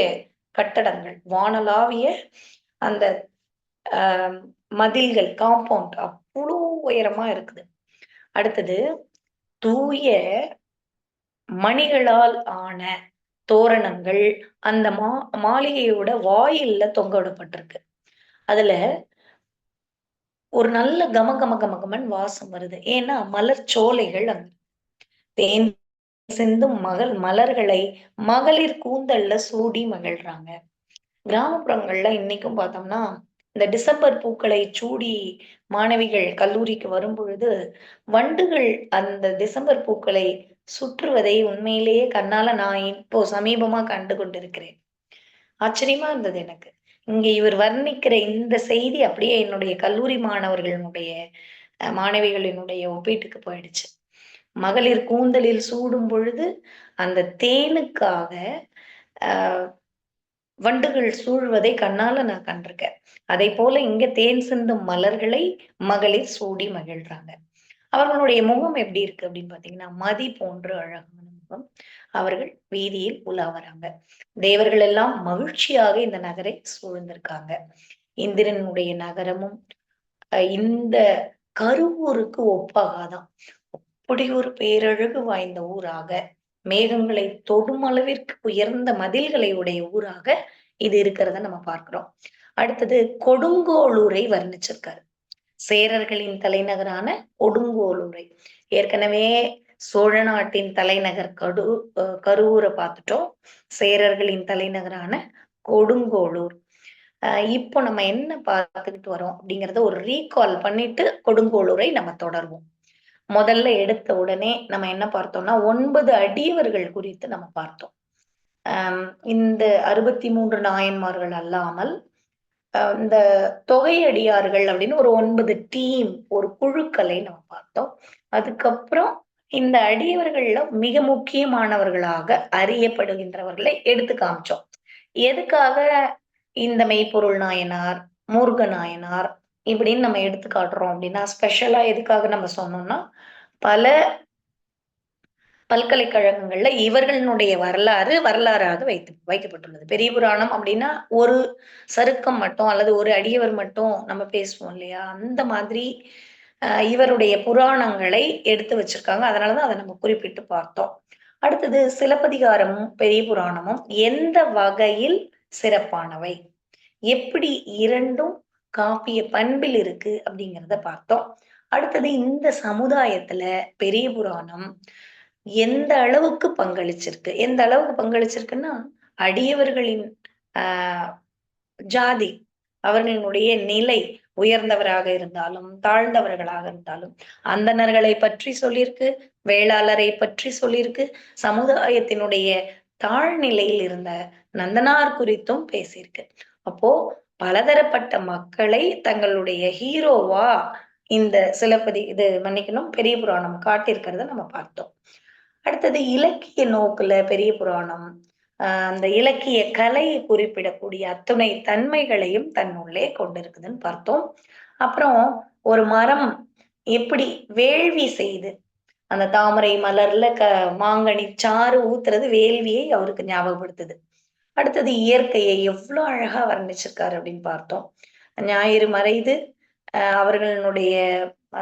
கட்டடங்கள், வானளாவிய அந்த ஆஹ் மதில்கள், காம்பவுண்ட் அவ்வளோ உயரமா இருக்குது. அடுத்தது தூய மணிகளால் ஆன தோரணங்கள் அந்த மாளிகையோட வாயில்ல தொங்க விடப்பட்டிருக்கு. அதுல ஒரு நல்ல கம கம கம கமன் வாசம் வருது. ஏன்னா மலர் சோலைகள் அங்க தேன் சிந்தும் மலர்களை மகளிர் கூந்தல்ல சூடி மகிழ்றாங்க. கிராமப்புறங்கள்ல இன்னைக்கும் பார்த்தோம்னா இந்த டிசம்பர் பூக்களை சூடி மாணவிகள் கல்லூரிக்கு வரும் பொழுது வண்டுகள் அந்த டிசம்பர் பூக்களை சுற்றுவதை உண்மையிலேயே கண்ணால நான் இப்போ சமீபமா கண்டு கொண்டிருக்கிறேன். ஆச்சரியமா இருந்தது எனக்கு. இங்க இவர் வர்ணிக்கிற இந்த செய்தி அப்படியே என்னுடைய கல்லூரி மாணவர்களுடைய மாணவிகளினுடைய ஒப்பீட்டுக்கு போயிடுச்சு. மகளிர் கூந்தலில் சூடும் பொழுது அந்த தேனுக்காக ஆஹ் வண்டுகள் சூழ்வதை கண்ணால நான் கண்டிருக்கேன். அதை போல இங்க தேன் சிந்தும் மலர்களை மகளிர் சூடி மகிழ்றாங்க. அவர்களுடைய முகம் எப்படி இருக்கு அப்படின்னு பாத்தீங்கன்னா மதி போன்று அழகான முகம். அவர்கள் வீதியில் உலா வராங்க. தேவர்கள் எல்லாம் மகிழ்ச்சியாக இந்த நகரை சூழ்ந்திருக்காங்க. இந்திரனுடைய நகரமும் இந்த கருவூருக்கு ஒப்பாகாதான். அப்படி ஒரு பேரழகு வாய்ந்த ஊராக, மேகங்களை தொடும் அளவிற்கு உயர்ந்த மதில்களை உடைய ஊராக இது இருக்கிறத நம்ம பார்க்கிறோம். அடுத்தது கொடுங்கோளூரை வர்ணிச்சிருக்காரு. சேரர்களின் தலைநகரான கொடுங்கோளூரை. ஏற்கனவே சோழ நாட்டின் தலைநகர் கருவூரை பார்த்துட்டோம். சேரர்களின் தலைநகரான கொடுங்கோளூர். இப்போ நம்ம என்ன பார்த்துக்கிட்டு வரோம் அப்படிங்கறத ஒரு ரீகால் பண்ணிட்டு கொடுங்கோளூரை நம்ம தொடர்வோம். முதல்ல எடுத்த உடனே நம்ம என்ன பார்த்தோம்னா 9 அடியவர்கள் குறித்து நம்ம பார்த்தோம். இந்த 63 நாயன்மார்கள் அல்லாமல் இந்த தொகையடியார்கள் அப்படின்னு ஒரு 9 டீம், ஒரு குழுக்களை நம்ம பார்த்தோம். அதுக்கப்புறம் இந்த அடியவர்கள்ல மிக முக்கியமானவர்களாக அறியப்படுகின்றவர்களை எடுத்து காமிச்சோம். எதுக்காக இந்த மெய்ப்பொருள் நாயனார், மூர்க்க நாயனார் இப்படின்னு நம்ம எடுத்து காட்டுறோம் அப்படின்னா ஸ்பெஷலா எதுக்காக நம்ம சொன்னோம்னா பல பல்கலைக்கழகங்கள்ல இவர்களுடைய வரலாறாக வைக்கப்பட்டுள்ளது. பெரிய புராணம் அப்படின்னா ஒரு சருக்கம் மட்டும் அல்லது ஒரு அடியவர் மட்டும் நம்ம பேசுவோம் இல்லையா? அந்த மாதிரி இவருடைய புராணங்களை எடுத்து வச்சிருக்காங்க. அதனாலதான் அதை நம்ம குறிப்பிட்டு பார்த்தோம். அடுத்தது சிலப்பதிகாரமும் பெரிய புராணமும் எந்த வகையில் சிறப்பானவை, எப்படி இரண்டும் காப்பிய பண்பில் இருக்கு அப்படிங்கிறத பார்த்தோம். அடுத்தது இந்த சமுதாயத்துல பெரிய புராணம் எந்த அளவுக்கு பங்களிச்சிருக்கு, எந்த அளவுக்கு பங்களிச்சிருக்குன்னா அடியவர்களின் ஆஹ் ஜாதி, அவர்களுடைய நிலை உயர்ந்தவராக இருந்தாலும் தாழ்ந்தவர்களாக இருந்தாலும் அந்தணர்களை பற்றி சொல்லியிருக்கு, வேளாளரை பற்றி சொல்லியிருக்கு, சமுதாயத்தினுடைய தாழ்நிலையில் இருந்த நந்தனார் குறித்தும் பேசியிருக்கு. அப்போ பலதரப்பட்ட மக்களை தங்களுடைய ஹீரோவா இந்த இது மன்னிக்கணும் பெரிய புராணம் காட்டியிருக்கிறத நம்ம பார்த்தோம். அடுத்தது இலக்கிய நோக்குல பெரிய புராணம் அந்த இலக்கிய கலையை குறிப்பிடக்கூடிய அத்துணை தன்மைகளையும் தன்னுள்ளே கொண்டிருக்குதுன்னு பார்த்தோம். அப்புறம் ஒரு மரம் எப்படி வேள்வி செய்து அந்த தாமரை மலர்ல மாங்கனி சாறு ஊத்துறது வேள்வியை அவருக்கு ஞாபகப்படுத்துது. அடுத்தது இயற்கையை எவ்வளோ அழகா வர்ணிச்சிருக்காரு அப்படின்னு பார்த்தோம். ஞாயிறு மறையுது. அவர்களுடைய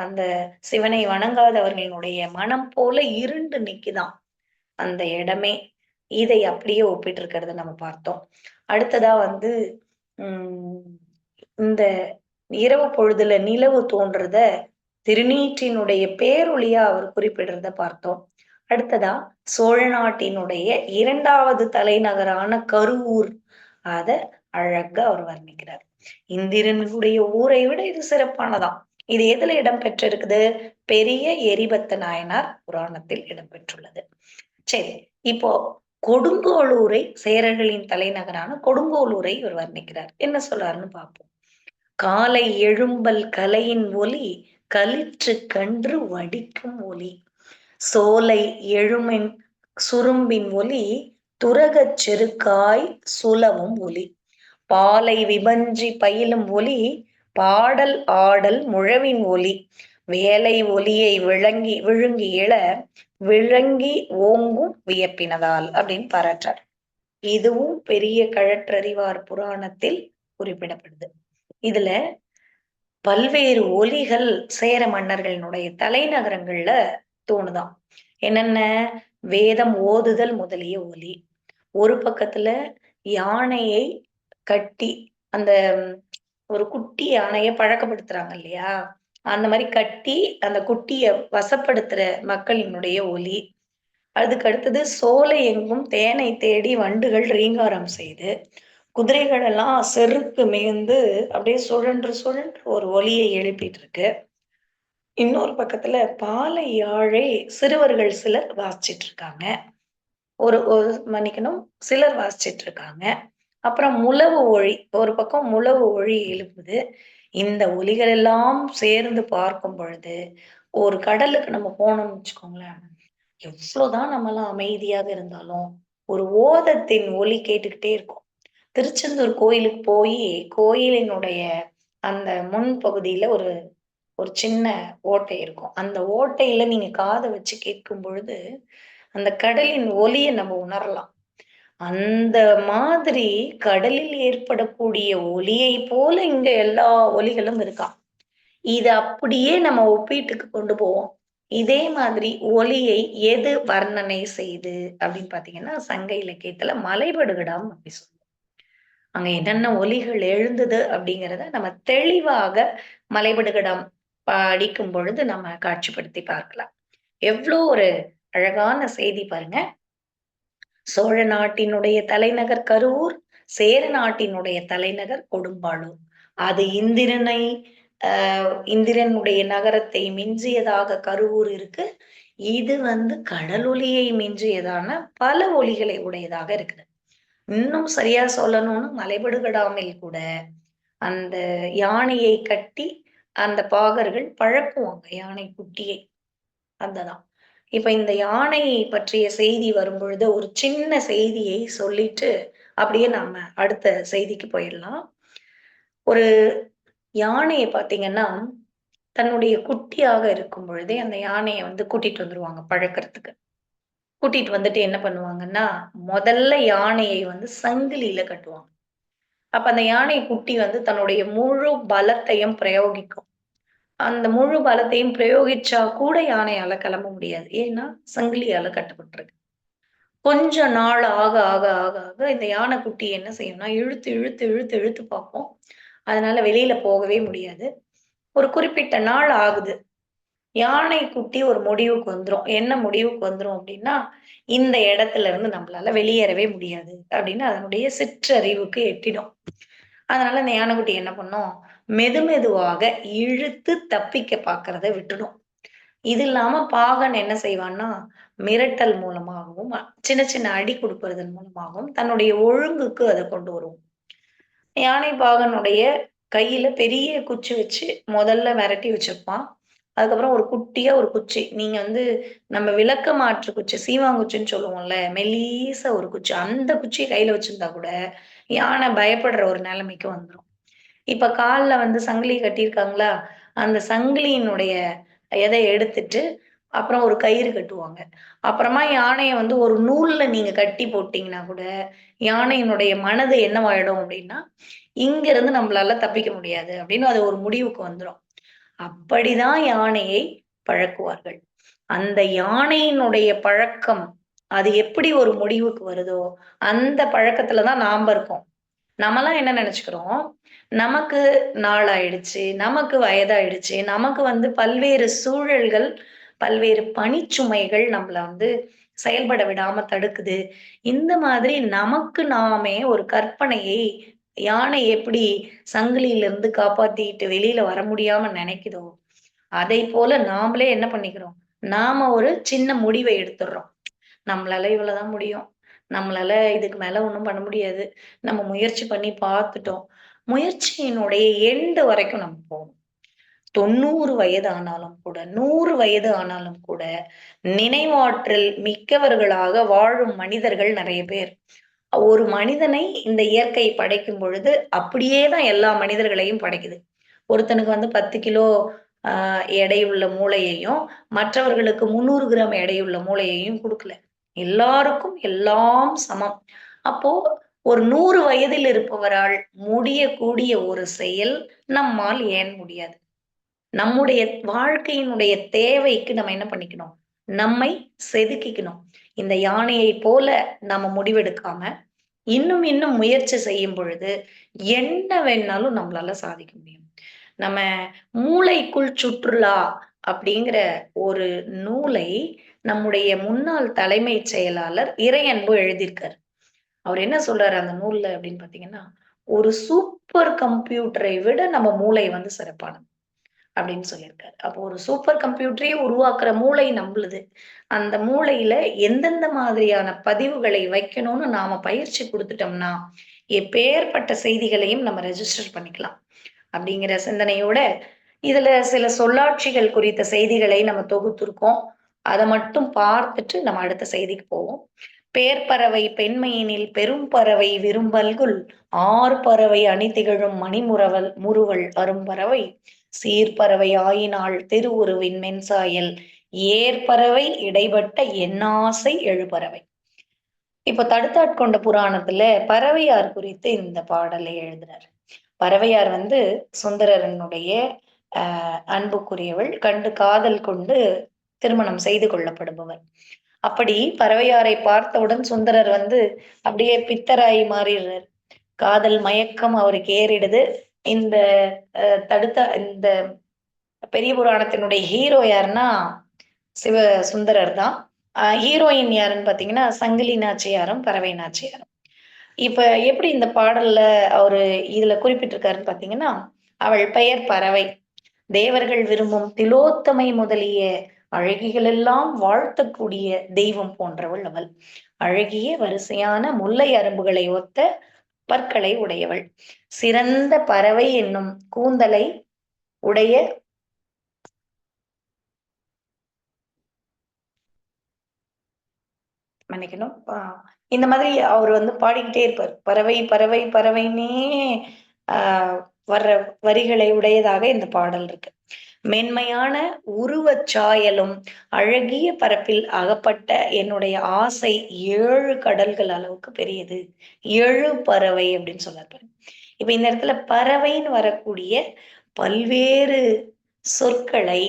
அந்த சிவனை வணங்காதவர்களுடைய மனம் போல இருண்டு நிக்குதாம் அந்த இடமே. இதை அப்படியே ஒப்பிட்டு இருக்கிறத நம்ம பார்த்தோம். அடுத்ததா வந்து உம் இந்த இரவு பொழுதுல நிலவு தோன்றத திருநீற்றினுடைய பேரொளியா அவர் குறிப்பிடுறத பார்த்தோம். அடுத்ததா சோழ நாட்டினுடைய 2வது தலைநகரான கருவூர் அத அழகா அவர் வர்ணிக்கிறார். இந்திரனுடைய ஊரை விட இது சிறப்பானதாம். இது எதுல இடம் பெற்றிருக்குது? பெரிய எரிபத்த நாயனார் புராணத்தில் இடம்பெற்றுள்ளது. சரி, இப்போ கொடுங்கோளூரை சேரர்களின் தலைநகரான கொடுங்கோளூரை இவர் வர்ணிக்கிறார். என்ன சொல்றாருன்னு பார்ப்போம். காலை எழும்பல் கலையின் ஒலி களிற்று கன்று வடிக்கும் ஒலி சோலை எழுமின் சுரும்பின் ஒலி துரகச் செருக்காய் சுலவும் ஒலி பாலை விபஞ்சி பயிலும் ஒலி பாடல் ஆடல் முழவின் ஒலி வேலை ஒலியை விழுங்கி எழ விளங்கி ஓங்கும் வியப்பினதால் அப்படின்னு பாராட்டார். இதுவும் பெரிய கழற்றறிவார் புராணத்தில் குறிப்பிடப்படுது. இதுல பல்வேறு ஒலிகள் சேர மன்னர்களினுடைய தலைநகரங்கள்ல தோணுதாம். என்னென்ன? வேதம் ஓதுதல் முதலிய ஒலி. ஒரு பக்கத்துல யானையை கட்டி அந்த ஒரு குட்டி யானையை பழக்கப்படுத்துறாங்க இல்லையா, அந்த மாதிரி கட்டி அந்த குட்டிய வசப்படுத்துற மக்களினுடைய ஒலி. அதுக்கு அடுத்தது சோலை எங்கும் தேனை தேடி வண்டுகள் ரீங்காரம் செய்து குதிரைகள் எல்லாம் செருக்கு மிகுந்து அப்படியே சுழன்று சுழன்று ஒரு ஒலியை எழுப்பிட்டு இருக்கு. இன்னொரு பக்கத்துல பாலை யாழை சிறுவர்கள் சிலர் வாசிச்சிட்டு இருக்காங்க. ஒரு மன்னிக்கணும், சிலர் வாசிச்சிட்டு இருக்காங்க. அப்புறம் முழவு ஒழி, ஒரு பக்கம் முழவு ஒழி எழுப்புது. இந்த ஒலிகள் எல்லாம் சேர்ந்து பார்க்கும் பொழுது ஒரு கடலுக்கு நம்ம போனோம்னு வச்சுக்கோங்களேன், எவ்வளவுதான் நம்ம எல்லாம் அமைதியாக இருந்தாலும் ஒரு ஓதத்தின் ஒலி கேட்டுக்கிட்டே இருக்கும். திருச்செந்தூர் கோயிலுக்கு போய் கோயிலினுடைய அந்த முன் பகுதியில ஒரு ஒரு சின்ன ஓட்டை இருக்கும். அந்த ஓட்டையில நீங்க காதை வச்சு கேட்கும் பொழுது அந்த கடலின் ஒலியை நம்ம உணரலாம். அந்த மாதிரி கடலில் ஏற்படக்கூடிய ஒலியை போல இங்க எல்லா ஒலிகளும் இருக்காம். இதை அப்படியே நம்ம ஒப்பீட்டுக்கு கொண்டு போவோம். இதே மாதிரி ஒலியை எது வர்ணனை செய்து அப்படின்னு பாத்தீங்கன்னா சங்க இலக்கியத்துல மலைபடுகடாம் அப்படி சொல்லுவோம். அங்க என்னென்ன ஒலிகள் எழுந்தது அப்படிங்கிறத நம்ம தெளிவாக மலைபடுகடாம் படிக்கும் பொழுது நம்ம காட்சிப்படுத்தி பார்க்கலாம். எவ்வளோ ஒரு அழகான செய்தி பாருங்க. சோழ நாட்டினுடைய தலைநகர் கருவூர், சேர நாட்டினுடைய தலைநகர் கொடும்பாளூர். அது இந்திரனுடைய நகரத்தை மிஞ்சியதாக கருவூர் இருக்கு. இது வந்து கடலொலியை மிஞ்சியதான பல ஒலிகளை உடையதாக இருக்குது. இன்னும் சரியா சொல்லணும்னு மலைபடுகடாமில் கூட அந்த யானையை கட்டி அந்த பாகர்கள் பழக்குவாங்க யானை குட்டியை. அதுதான் இப்ப இந்த யானை பற்றிய செய்தி வரும்பொழுது ஒரு சின்ன செய்தியை சொல்லிட்டு அப்படியே நாம அடுத்த செய்திக்கு போயிடலாம். ஒரு யானையை பாத்தீங்கன்னா தன்னுடைய குட்டியாக இருக்கும் பொழுதே அந்த யானையை வந்து கூட்டிட்டு வந்துருவாங்க பழக்கிறதுக்கு. கூட்டிட்டு வந்துட்டு என்ன பண்ணுவாங்கன்னா முதல்ல யானையை வந்து சங்கிலியில கட்டுவாங்க. அப்ப அந்த யானை குட்டி வந்து தன்னுடைய முழு பலத்தையும் பிரயோகிக்கும். அந்த முழு பலத்தையும் பிரயோகிச்சா கூட யானையால கிளம்ப முடியாது. ஏன்னா சங்கிலியால கட்டப்பட்டிருக்கு. கொஞ்ச நாள் ஆக ஆக ஆக ஆக இந்த யானைக்குட்டி என்ன செய்யும்னா இழுத்து இழுத்து இழுத்து இழுத்து பார்ப்போம். அதனால வெளியில போகவே முடியாது. ஒரு குறிப்பிட்ட நாள் ஆகுது. யானை குட்டி ஒரு முடிவுக்கு வந்துரும். என்ன முடிவுக்கு வந்துரும் அப்படின்னா, இந்த இடத்துல இருந்து நம்மளால வெளியேறவே முடியாது அப்படின்னு அதனுடைய சிற்றறிவுக்கு எட்டிடும். அதனால இந்த யானைக்குட்டி என்ன பண்ணும், மெதுமெதுவாக இழுத்து தப்பிக்க பாக்குறத விட்டுடும். இது இல்லாம பாகன் என்ன செய்வான்னா மிரட்டல் மூலமாகவும் சின்ன சின்ன அடி கொடுப்பதன் மூலமாகவும் தன்னுடைய ஒழுங்குக்கு அதை கொண்டு வரும். யானை பாகனுடைய கையில பெரிய குச்சி வச்சு முதல்ல மிரட்டி வச்சிருப்பான். அதுக்கப்புறம் ஒரு குட்டியா ஒரு குச்சி. நீங்க வந்து நம்ம விளக்க மாற்று குச்சி, சீமாங்குச்சின்னு சொல்லுவோம்ல. மெல்லிசா ஒரு குச்சி. அந்த குச்சிய கையில வச்சிருந்தா கூட, யானை பயப்படுற ஒரு நிலைமைக்கு வந்துரும். இப்ப கால்ல வந்து சங்கிலி கட்டியிருக்காங்களா, அந்த சங்கிலியினுடைய எத எடுத்துட்டு, அப்புறம் ஒரு கயிறு கட்டுவாங்க. அப்புறமா யானைய வந்து ஒரு நூல்ல நீங்க கட்டி போட்டீங்கன்னா கூட, யானையினுடைய மனது என்னவாயிடும் அப்டின்னா, இங்கிருந்து நம்மளால தப்பிக்க முடியாது அப்டின்னு அது ஒரு முடிவுக்கு வந்துரும். அப்படிதான் யானையை பழக்குவார்கள். அந்த யானையினுடைய பழக்கம், அது எப்படி ஒரு முடிவுக்கு வருதோ, அந்த பழக்கத்துல தான் நாம்ப இருக்கோம். நம்மலாம் என்ன நெனச்சுக்கிறோம், நமக்கு நாளாயிடுச்சு, நமக்கு வயதாயிடுச்சு, நமக்கு வந்து பல்வேறு சூழல்கள், பல்வேறு பணிச்சுமைகள் நம்மள வந்து செயல்பட விடாம தடுக்குது. இந்த மாதிரி நமக்கு நாமே ஒரு கற்பனையை யானை எப்படி சங்கிலியிலிருந்து காப்பாத்திட்டு வெளியில வர முடியாம நெனைக்குதோ, அதைப்போல நாமளே என்ன பண்ணிக்கிறோம், நாம ஒரு சின்ன முடிவை எடுத்துர்றோம். நம்மளால இவ்வளவுதான் முடியும். நம்மளால இதுக்கு மேல ஒண்ணும் பண்ண முடியாது. நம்ம முயற்சி பண்ணி பார்த்துட்டோம். முயற்சியினுடைய எண்ட் வரைக்கும் நம்ம போணும். 90 வயது ஆனாலும் கூட, 100 வயது ஆனாலும் கூட, நினைவாற்றல் மிக்கவர்களாக வாழும் மனிதர்கள் நெறைய பேர். ஒரு மனிதனை இந்த இயற்கை படைக்கும் பொழுது, அப்படியே தான் எல்லா மனிதர்களையும் படைக்குது. ஒருத்தனுக்கு வந்து 10 கிலோ அ எடையுள்ள மூளையையும், மற்றவர்களுக்கு 300 கிராம் எடையுள்ள மூளையையும் குடுக்கல. எல்லாருக்கும் எல்லாம் சமம். அப்போ ஒரு 100 வயதில் இருப்பவரால் முடியக்கூடிய ஒரு செயல் நம்மால் ஏன் முடியாது? நம்முடைய வாழ்க்கையினுடைய தேவைக்கு நம்ம என்ன பண்ணிக்கணும்? நம்மை செதுக்கிக்கணும். இந்த யானையைப் போல நம்ம முடிவெடுக்காம, இன்னும் இன்னும் முயற்சி செய்யும் பொழுது, என்ன வேணாலும் நம்மளால சாதிக்க முடியும். நம்ம "மூளைக்குள் சுற்றுலா" அப்படிங்கிற ஒரு நூலை நம்முடைய முன்னாள் தலைமைச் செயலாளர் இறையன்பு எழுதியிருக்காரு. அவர் என்ன சொல்றாரு அந்த நூல்ல அப்படின்னு பார்த்தீங்கன்னா, "ஒரு சூப்பர் கம்ப்யூட்டரை விட நம்ம மூளை வந்து சிறப்பானது." அப்படின்னு சொல்லியிருக்காரு. அப்போ ஒரு சூப்பர் கம்ப்யூட்டரையே உருவாக்குற மூளை நம்பளுது. அந்த மூளையில எந்தெந்த மாதிரியான பதிவுகளை வைக்கணும்னு நாம பயிற்சி குடுத்துட்டோம்னா, எப்பேர்ப்பட்ட செய்திகளையும் நம்ம ரெஜிஸ்டர் பண்ணிக்கலாம். அப்படிங்கிற சிந்தனையோட, இதுல சில சொல்லாட்சிகள் குறித்த செய்திகளை நம்ம தொகுத்துருக்கோம். அத மட்டும் பார்த்துட்டு நம்ம அடுத்த செய்திக்கு போவோம். "பேர்ப்பறவை பெண்மையினில் பெரும்பறவை விரும்பல்குல் ஆர்ப்பறவை அணிதிகழும் மணிமுறவல் முறுவல் அரும்பறவை சீர்ப்பறவை ஆயினாள் திருவுருவின் மென்சாயல் ஏர்ப்பறவை இடைப்பட்ட எண்ணாசை எழுபறவை." இப்ப தடுத்தாட்கொண்ட புராணத்துல பறவையார் குறித்து இந்த பாடலை எழுதுறார். பறவையார் வந்து சுந்தரரனுடைய அன்புக்குரியவள். கண்டு காதல் கொண்டு திருமணம் செய்து கொள்ளப்படுபவர். அப்படி பறவையாரை பார்த்தவுடன் சுந்தரர் வந்து அப்படியே பித்தராயி மாறிடுறார். காதல் மயக்கம் அவருக்கு ஏறிடுது. இந்த இந்த பெரிய புராணத்தினுடைய ஹீரோ யாருன்னா, சிவ சுந்தரர் தான். ஹீரோயின் யாருன்னு பார்த்தீங்கன்னா, சங்கிலி நாச்சியாரும், பறவை நாச்சியாரும். இப்ப எப்படி இந்த பாடல்ல அவரு இதுல குறிப்பிட்டிருக்காருன்னு பார்த்தீங்கன்னா, "அவள் பெயர் பறவை. தேவர்கள் விரும்பும் திலோத்தமை முதலிய அழகிகளெல்லாம் வாழ்த்தக்கூடிய தெய்வம் போன்றவள் அவள். அழகிய வரிசையான முல்லை அரும்புகளை ஒத்த பற்களை உடையவள். சிறந்த பறவை என்னும் கூந்தலை உடைய." மன்னிக்கணும். இந்த மாதிரி அவரு வந்து பாடிக்கிட்டே இருப்பாரு. பறவை, பறவை, பறவைன்னே ஆ வர்ற வரிகளை உடையதாக இந்த பாடல் இருக்கு. மென்மையான உருவச் சாயலும், அழகிய பரப்பில் அகப்பட்ட என்னுடைய ஆசை 7 கடல்கள் அளவுக்கு பெரியது. 7 பறவை அப்படின்னு சொன்னார் பாருங்க. இப்ப இந்த இடத்துல பறவைன்னு வரக்கூடிய பல்வேறு சொற்களை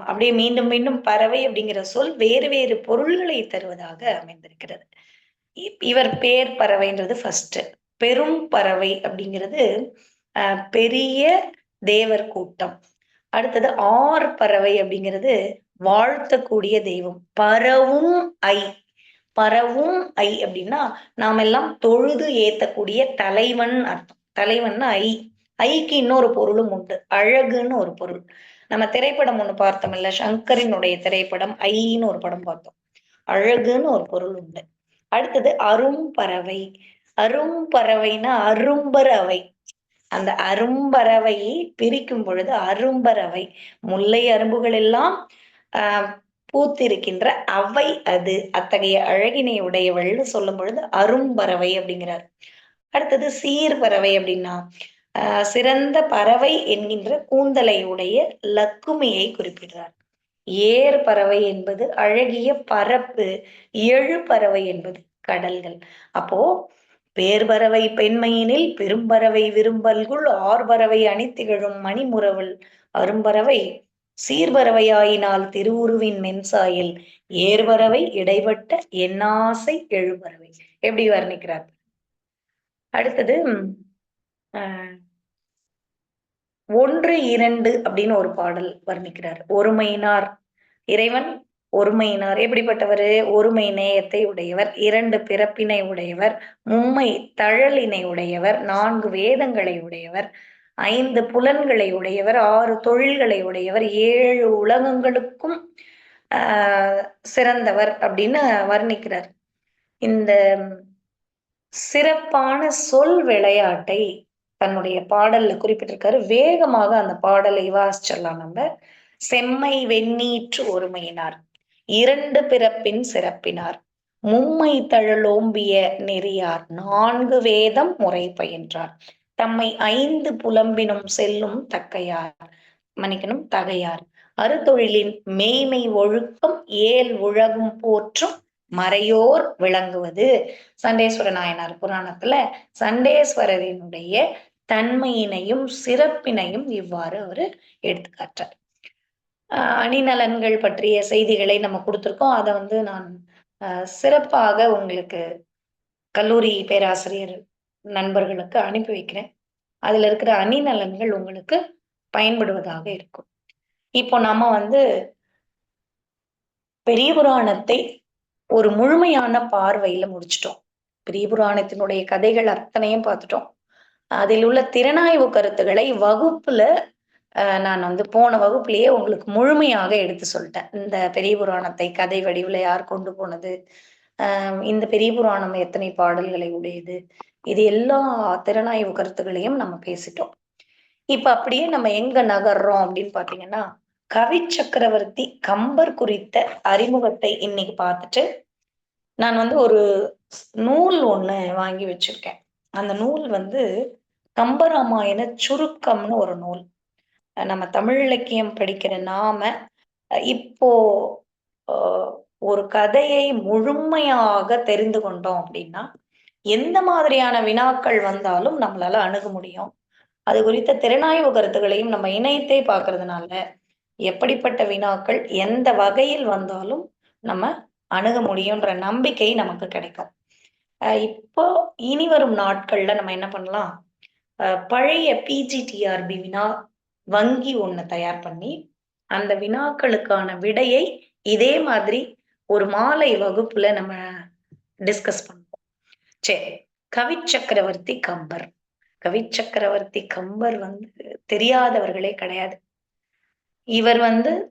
அப்படியே மீண்டும் மீண்டும் பறவை அப்படிங்கிற சொல் வேறு வேறு பொருள்களை தருவதாக அமைந்திருக்கிறது. இவர் பேர் பறவைன்றது ஃபர்ஸ்ட். பெரும் பறவை அப்படிங்கிறது பெரிய தேவர் கூட்டம். அடுத்தது ஆர் பறவை அப்படிங்கிறது வாழ்த்தக்கூடிய தெய்வம். பரவும் ஐ. பரவும் ஐ அப்படின்னா, நாமெல்லாம் தொழுது ஏத்தக்கூடிய தலைவன் அர்த்தம். தலைவன்னா ஐ. ஐக்கு இன்னொரு பொருளும் உண்டு. அழகுன்னு ஒரு பொருள். நம்ம திரைப்படம் ஒண்ணு பார்த்தோம்ல, சங்கரினுடைய திரைப்படம் ஐன்னு ஒரு படம் பார்த்தோம். அழகுன்னு ஒரு பொருள் உண்டு. அடுத்தது அரும் பறவை. அரும் பறவைன்னா அரும்பர் அவை. அந்த அரும்பறவையை பிரிக்கும் பொழுது அரும்பறவை, முல்லை அரும்புகள் எல்லாம் ஆஹ் பூத்திருக்கின்ற அவை அது, அத்தகைய அழகினை உடையவள்னு சொல்லும் பொழுது அரும்பறவை அப்படிங்கிறார். அடுத்தது சீர்பறவை அப்படின்னா சிறந்த பறவை என்கின்ற கூந்தலை உடைய லக்குமியை குறிப்பிடுறார். ஏர் பறவை என்பது அழகிய பரப்பு, எழு பறவை என்பது கடல்கள். அப்போ பேர்பறவை பெண்மையினில் பெரும்பறவை விரும்பல்குள் ஆர்பறவை அணித்திகழும் மணிமுறவல் அரும்பறவை சீர்பறவையாயினால் திருவுருவின் மென்சாயில் ஏர்பறவை இடைப்பட்ட எண்ணாசை எழுபறவை. எப்படி வர்ணிக்கிறார். அடுத்தது அஹ் 1, 2 அப்படின்னு ஒரு பாடல் வர்ணிக்கிறார். ஒருமையினார், இறைவன் ஒருமையினார் எப்படிப்பட்டவர்? ஒருமை நேயத்தை உடையவர், 2 பிறப்பினை உடையவர், மும்மை தழலினை உடையவர், 4 வேதங்களை உடையவர், 5 புலன்களை உடையவர், 6 தொழில்களை உடையவர், 7 உலகங்களுக்கும் சிறந்தவர் அப்படின்னு வர்ணிக்கிறார். இந்த சிறப்பான சொல் விளையாட்டை தன்னுடைய பாடல்ல குறிப்பிட்டிருக்காரு. வேகமாக அந்த பாடலை வாசிச்சிடலாம் நம்ம. செம்மை வெண்ணீற்று ஒருமையினார், 2 பிறப்பின் சிறப்பினார், மும்மை தழலோம்பிய நெறியார், 4 வேதம் முறை பயின்றார், தம்மை 5 புலம்பினும் செல்லும் தக்கையார், மன்னிக்கணும் தகையார், அறுதொழிலின் மெய்மை ஒழுக்கம் ஏல் உலகும் போற்றும் மறையோர் விளங்குவது. சண்டேஸ்வர நாயனார் புராணத்துல சண்டேஸ்வரரினுடைய தன்மையினையும் சிறப்பினையும் இவ்வாறு அவர் எடுத்துக்காட்டார். அணிநலன்கள் பற்றிய செய்திகளை நம்ம கொடுத்துருக்கோம். அதை நான் சிறப்பாக உங்களுக்கு கல்லூரி பேராசிரியர் நண்பர்களுக்கு அனுப்பி வைக்கிறேன். அதுல இருக்கிற அணிநலன்கள் உங்களுக்கு பயன்படுவதாக இருக்கும். இப்போ நம்ம பெரிய புராணத்தை ஒரு முழுமையான பார்வையில முடிச்சிட்டோம். பெரிய புராணத்தினுடைய கதைகள் அத்தனையும் பார்த்துட்டோம். அதில் உள்ள திறனாய்வு கருத்துக்களை வகுப்புல நான் போன வகுப்புலயே உங்களுக்கு முழுமையாக எடுத்து சொல்லிட்டேன். இந்த பெரிய புராணத்தை கதை வடிவுல யார் கொண்டு போனது, இந்த பெரிய புராணம் எத்தனை பாடல்களை உடையது, இது எல்லா திறனாய்வு கருத்துக்களையும் நம்ம பேசிட்டோம். இப்ப அப்படியே நம்ம எங்க நகர்றோம் அப்படின்னு பாத்தீங்கன்னா, கவி சக்கரவர்த்தி கம்பர் குறித்த அறிமுகத்தை இன்னைக்கு பார்த்துட்டு நான் ஒரு நூல் ஒண்ணு வாங்கி வச்சிருக்கேன். அந்த நூல் கம்பராமாயண சுருக்கம்னு ஒரு நூல். நம்ம தமிழ் இலக்கியம் படிக்கிற நாம இப்போ ஒரு கதையை முழுமையாக தெரிந்து கொண்டோம் அப்படின்னா எந்த மாதிரியான வினாக்கள் வந்தாலும் நம்மளால அணுக முடியும். அது குறித்த திறனாய்வு கருத்துக்களையும் நம்ம இணையத்தை பார்க்கறதுனால எப்படிப்பட்ட வினாக்கள் எந்த வகையில் வந்தாலும் நம்ம அணுக முடியும்ன்ற நம்பிக்கை நமக்கு கிடைக்கும். இப்போ இனி வரும் நாட்கள்ல நம்ம என்ன பண்ணலாம், பழைய பிஜிடிஆர்பி வினா வங்கி ஒண்ணு தயார் பண்ணி அந்த வினாக்களுக்கான விடையை இதே மாதிரி ஒரு மாலை வகுப்புல நம்ம டிஸ்கஸ் பண்ணுவோம். சரி, கவி சக்கரவர்த்தி கம்பர். கவி சக்கரவர்த்தி கம்பர் தெரியாதவர்களே கிடையாது. இவர்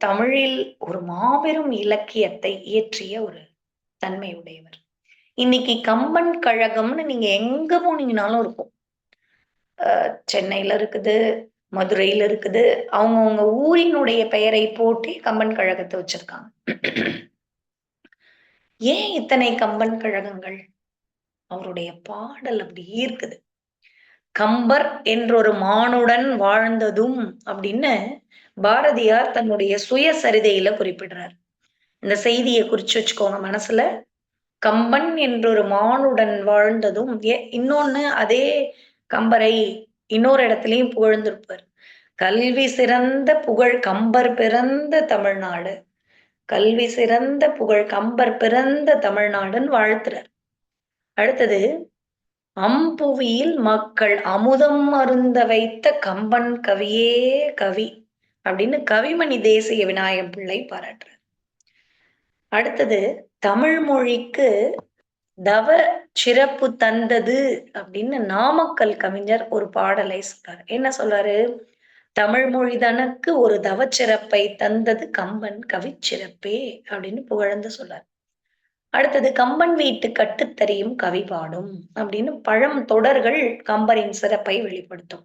தமிழில் ஒரு மாபெரும் இலக்கியத்தை இயற்றிய ஒரு தன்மை உடையவர். இன்னைக்கு கம்பன் கழகம்னு நீங்க எங்க போனீங்கன்னாலும் இருக்கும். சென்னையில இருக்குது, மதுரையில இருக்குது. அவங்கவுங்க ஊரினுடைய பெயரை போட்டு கம்பன் கழகத்தை வச்சிருக்காங்க. ஏன் இத்தனை கம்பன் கழகங்கள்? அவருடைய பாடல் அப்படி இருக்குது. கம்பர் என்றொரு மானுடன் வாழ்ந்ததும் அப்படின்னு பாரதியார் தன்னுடைய சுயசரிதையில குறிப்பிடுறார். இந்த செய்தியை குறிச்சு வச்சுக்கோங்க மனசுல. கம்பன் என்றொரு மானுடன் வாழ்ந்ததும். இன்னொன்னு அதே கம்பரை இன்னொரு இடத்துலயும் புகழ்ந்திருப்பார். கல்வி சிறந்த புகழ் கம்பர் பிறந்த தமிழ்நாடு, கல்வி சிறந்த புகழ் கம்பர் பிறந்த தமிழ்நாடுன்னு வாழ்த்துறார். அடுத்தது, அம்புவியில் மக்கள் அமுதம் அருந்த வைத்த கம்பன் கவியே கவி அப்படின்னு கவிமணி தேசிய விநாயகம் பிள்ளை பாராட்டுறார். அடுத்தது, தமிழ் மொழிக்கு தவ சிறப்பு தந்தது அப்படின்னு நாமக்கல் கவிஞர் ஒரு பாடலை சொல்றாரு. என்ன சொல்றாரு? தமிழ் மொழி தனக்கு ஒரு தவச்சிறப்பை தந்தது கம்பன் கவிச்சிறப்பே அப்படின்னு புகழ்ந்து சொல்றாரு. அடுத்தது, கம்பன் வீட்டு கட்டுத்தறியும் கவி பாடும் அப்படின்னு பழம் தொடர்கள் கம்பரின் சிறப்பை வெளிப்படுத்தும்.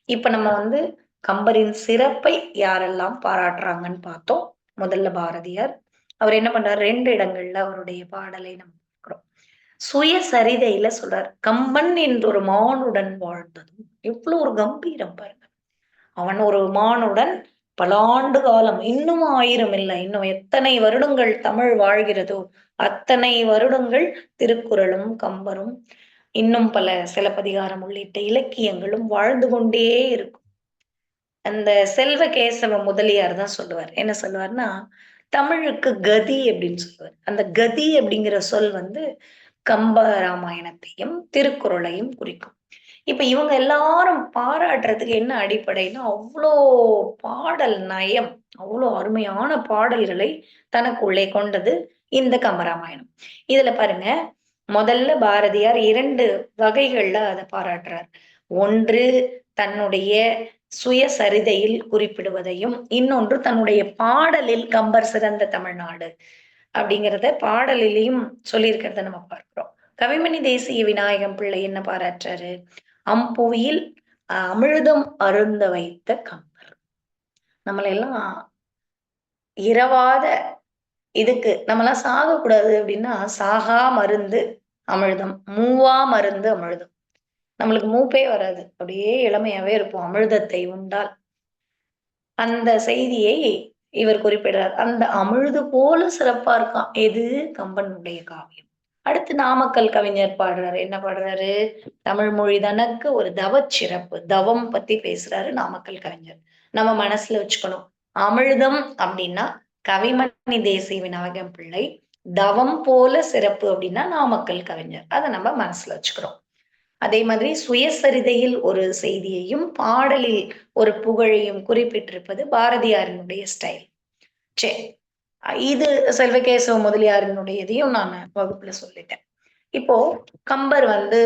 இப்ப நம்ம வந்து கம்பரின் சிறப்பை யாரெல்லாம் பாராட்டுறாங்கன்னு பார்த்தோம். முதல்ல பாரதியார். அவர் என்ன பண்றாரு, 2 இடங்கள்ல அவருடைய பாடலை நம்ம பார்க்கிறோம். சுயசரிதையில சொல்றார். கம்பன் என்றொரு மானுடன் வாழ்ந்ததும். எவ்ளோ ஒரு கம்பீரம் பாருங்க. அவன் ஒரு மானுடன் பலாண்டு காலம், இன்னும் 1000 இல்ல, இன்னும் எத்தனை வருடங்கள் தமிழ் வாழ்கிறதோ, அத்தனை வருடங்கள் திருக்குறளும், கம்பரும், இன்னும் பல சிலப்பதிகாரம் உள்ளிட்ட இலக்கியங்களும் வாழ்ந்து கொண்டே இருக்கும். அந்த செல்வகேசவ முதலியார் தான் சொல்லுவார். என்ன சொல்லுவார்ன்னா, தமிழுக்கு கதி அப்படின்னு சொல்லுவார். அந்த கதி அப்படிங்கிற சொல் வந்து கம்ப ராமாயணத்தையும், திருக்குறளையும் குறிக்கும். இப்ப இவங்க எல்லாரும் பாராட்டுறதுக்கு என்ன அடிப்படைன்னா, அவ்ளோ பாடல் நயம், அவ்ளோ அருமையான பாடல்களை தனக்குள்ளே கொண்டது இந்த கம்பராமாயணம். இதுல பாருங்க, முதல்ல பாரதியார் 2 வகைகள்ல அத பாராட்டுறார். ஒன்று தன்னுடைய சுயசரிதையில் குறிப்பிடுவதையும், இன்னொன்று தன்னுடைய பாடலில் கம்பர் சிறந்த தமிழ்நாடு அப்படிங்கிறத பாடலிலேயும் சொல்லியிருக்கிறத நம்ம பார்க்கிறோம். கவிமணி தேசிய விநாயகம் பிள்ளை என்ன பாராட்டுறாரு? அம்புவியில் அமிழ்தம் அருந்த வைத்த கம்பர். நம்மள எல்லாம் இரவாத இதுக்கு நம்மலாம் சாகக்கூடாது அப்படின்னா, சாகா மருந்து அமிழ்தம், மூவா மருந்து அமிழ்தம். நம்மளுக்கு மூப்பே வராது. அப்படியே இளமையாவே இருப்போம். அமிழ்தத்தை உண்டால். அந்த செய்தியை இவர் குறிப்பிடுறார். அந்த அமிழ்து போல சிறப்பா இருக்காம். எது? கம்பனுடைய காவியம். அடுத்து நாமக்கல் கவிஞர் பாடுறாரு. என்ன பாடுறாரு? தமிழ் மொழி தனக்கு ஒரு தவச் சிறப்பு. தவம் பத்தி பேசுறாரு நாமக்கல் கவிஞர். நம்ம மனசுல வச்சுக்கணும். அமிழ்தம் அப்படின்னா கவிமணி தேசிய விநாயகம் பிள்ளை. தவம் போல சிறப்பு அப்படின்னா நாமக்கல் கவிஞர். அதை நம்ம மனசுல வச்சுக்கிறோம். அதே மாதிரி சுயசரிதையில் ஒரு செய்தியையும், பாடலில் ஒரு புகழையும் குறிப்பிட்டிருப்பது பாரதியாரினுடைய ஸ்டைல். சரி. இது செல்வகேசவ முதலியாரினுடையதையும் நான் வகுப்புல சொல்லிட்டேன். இப்போ கம்பர் வந்து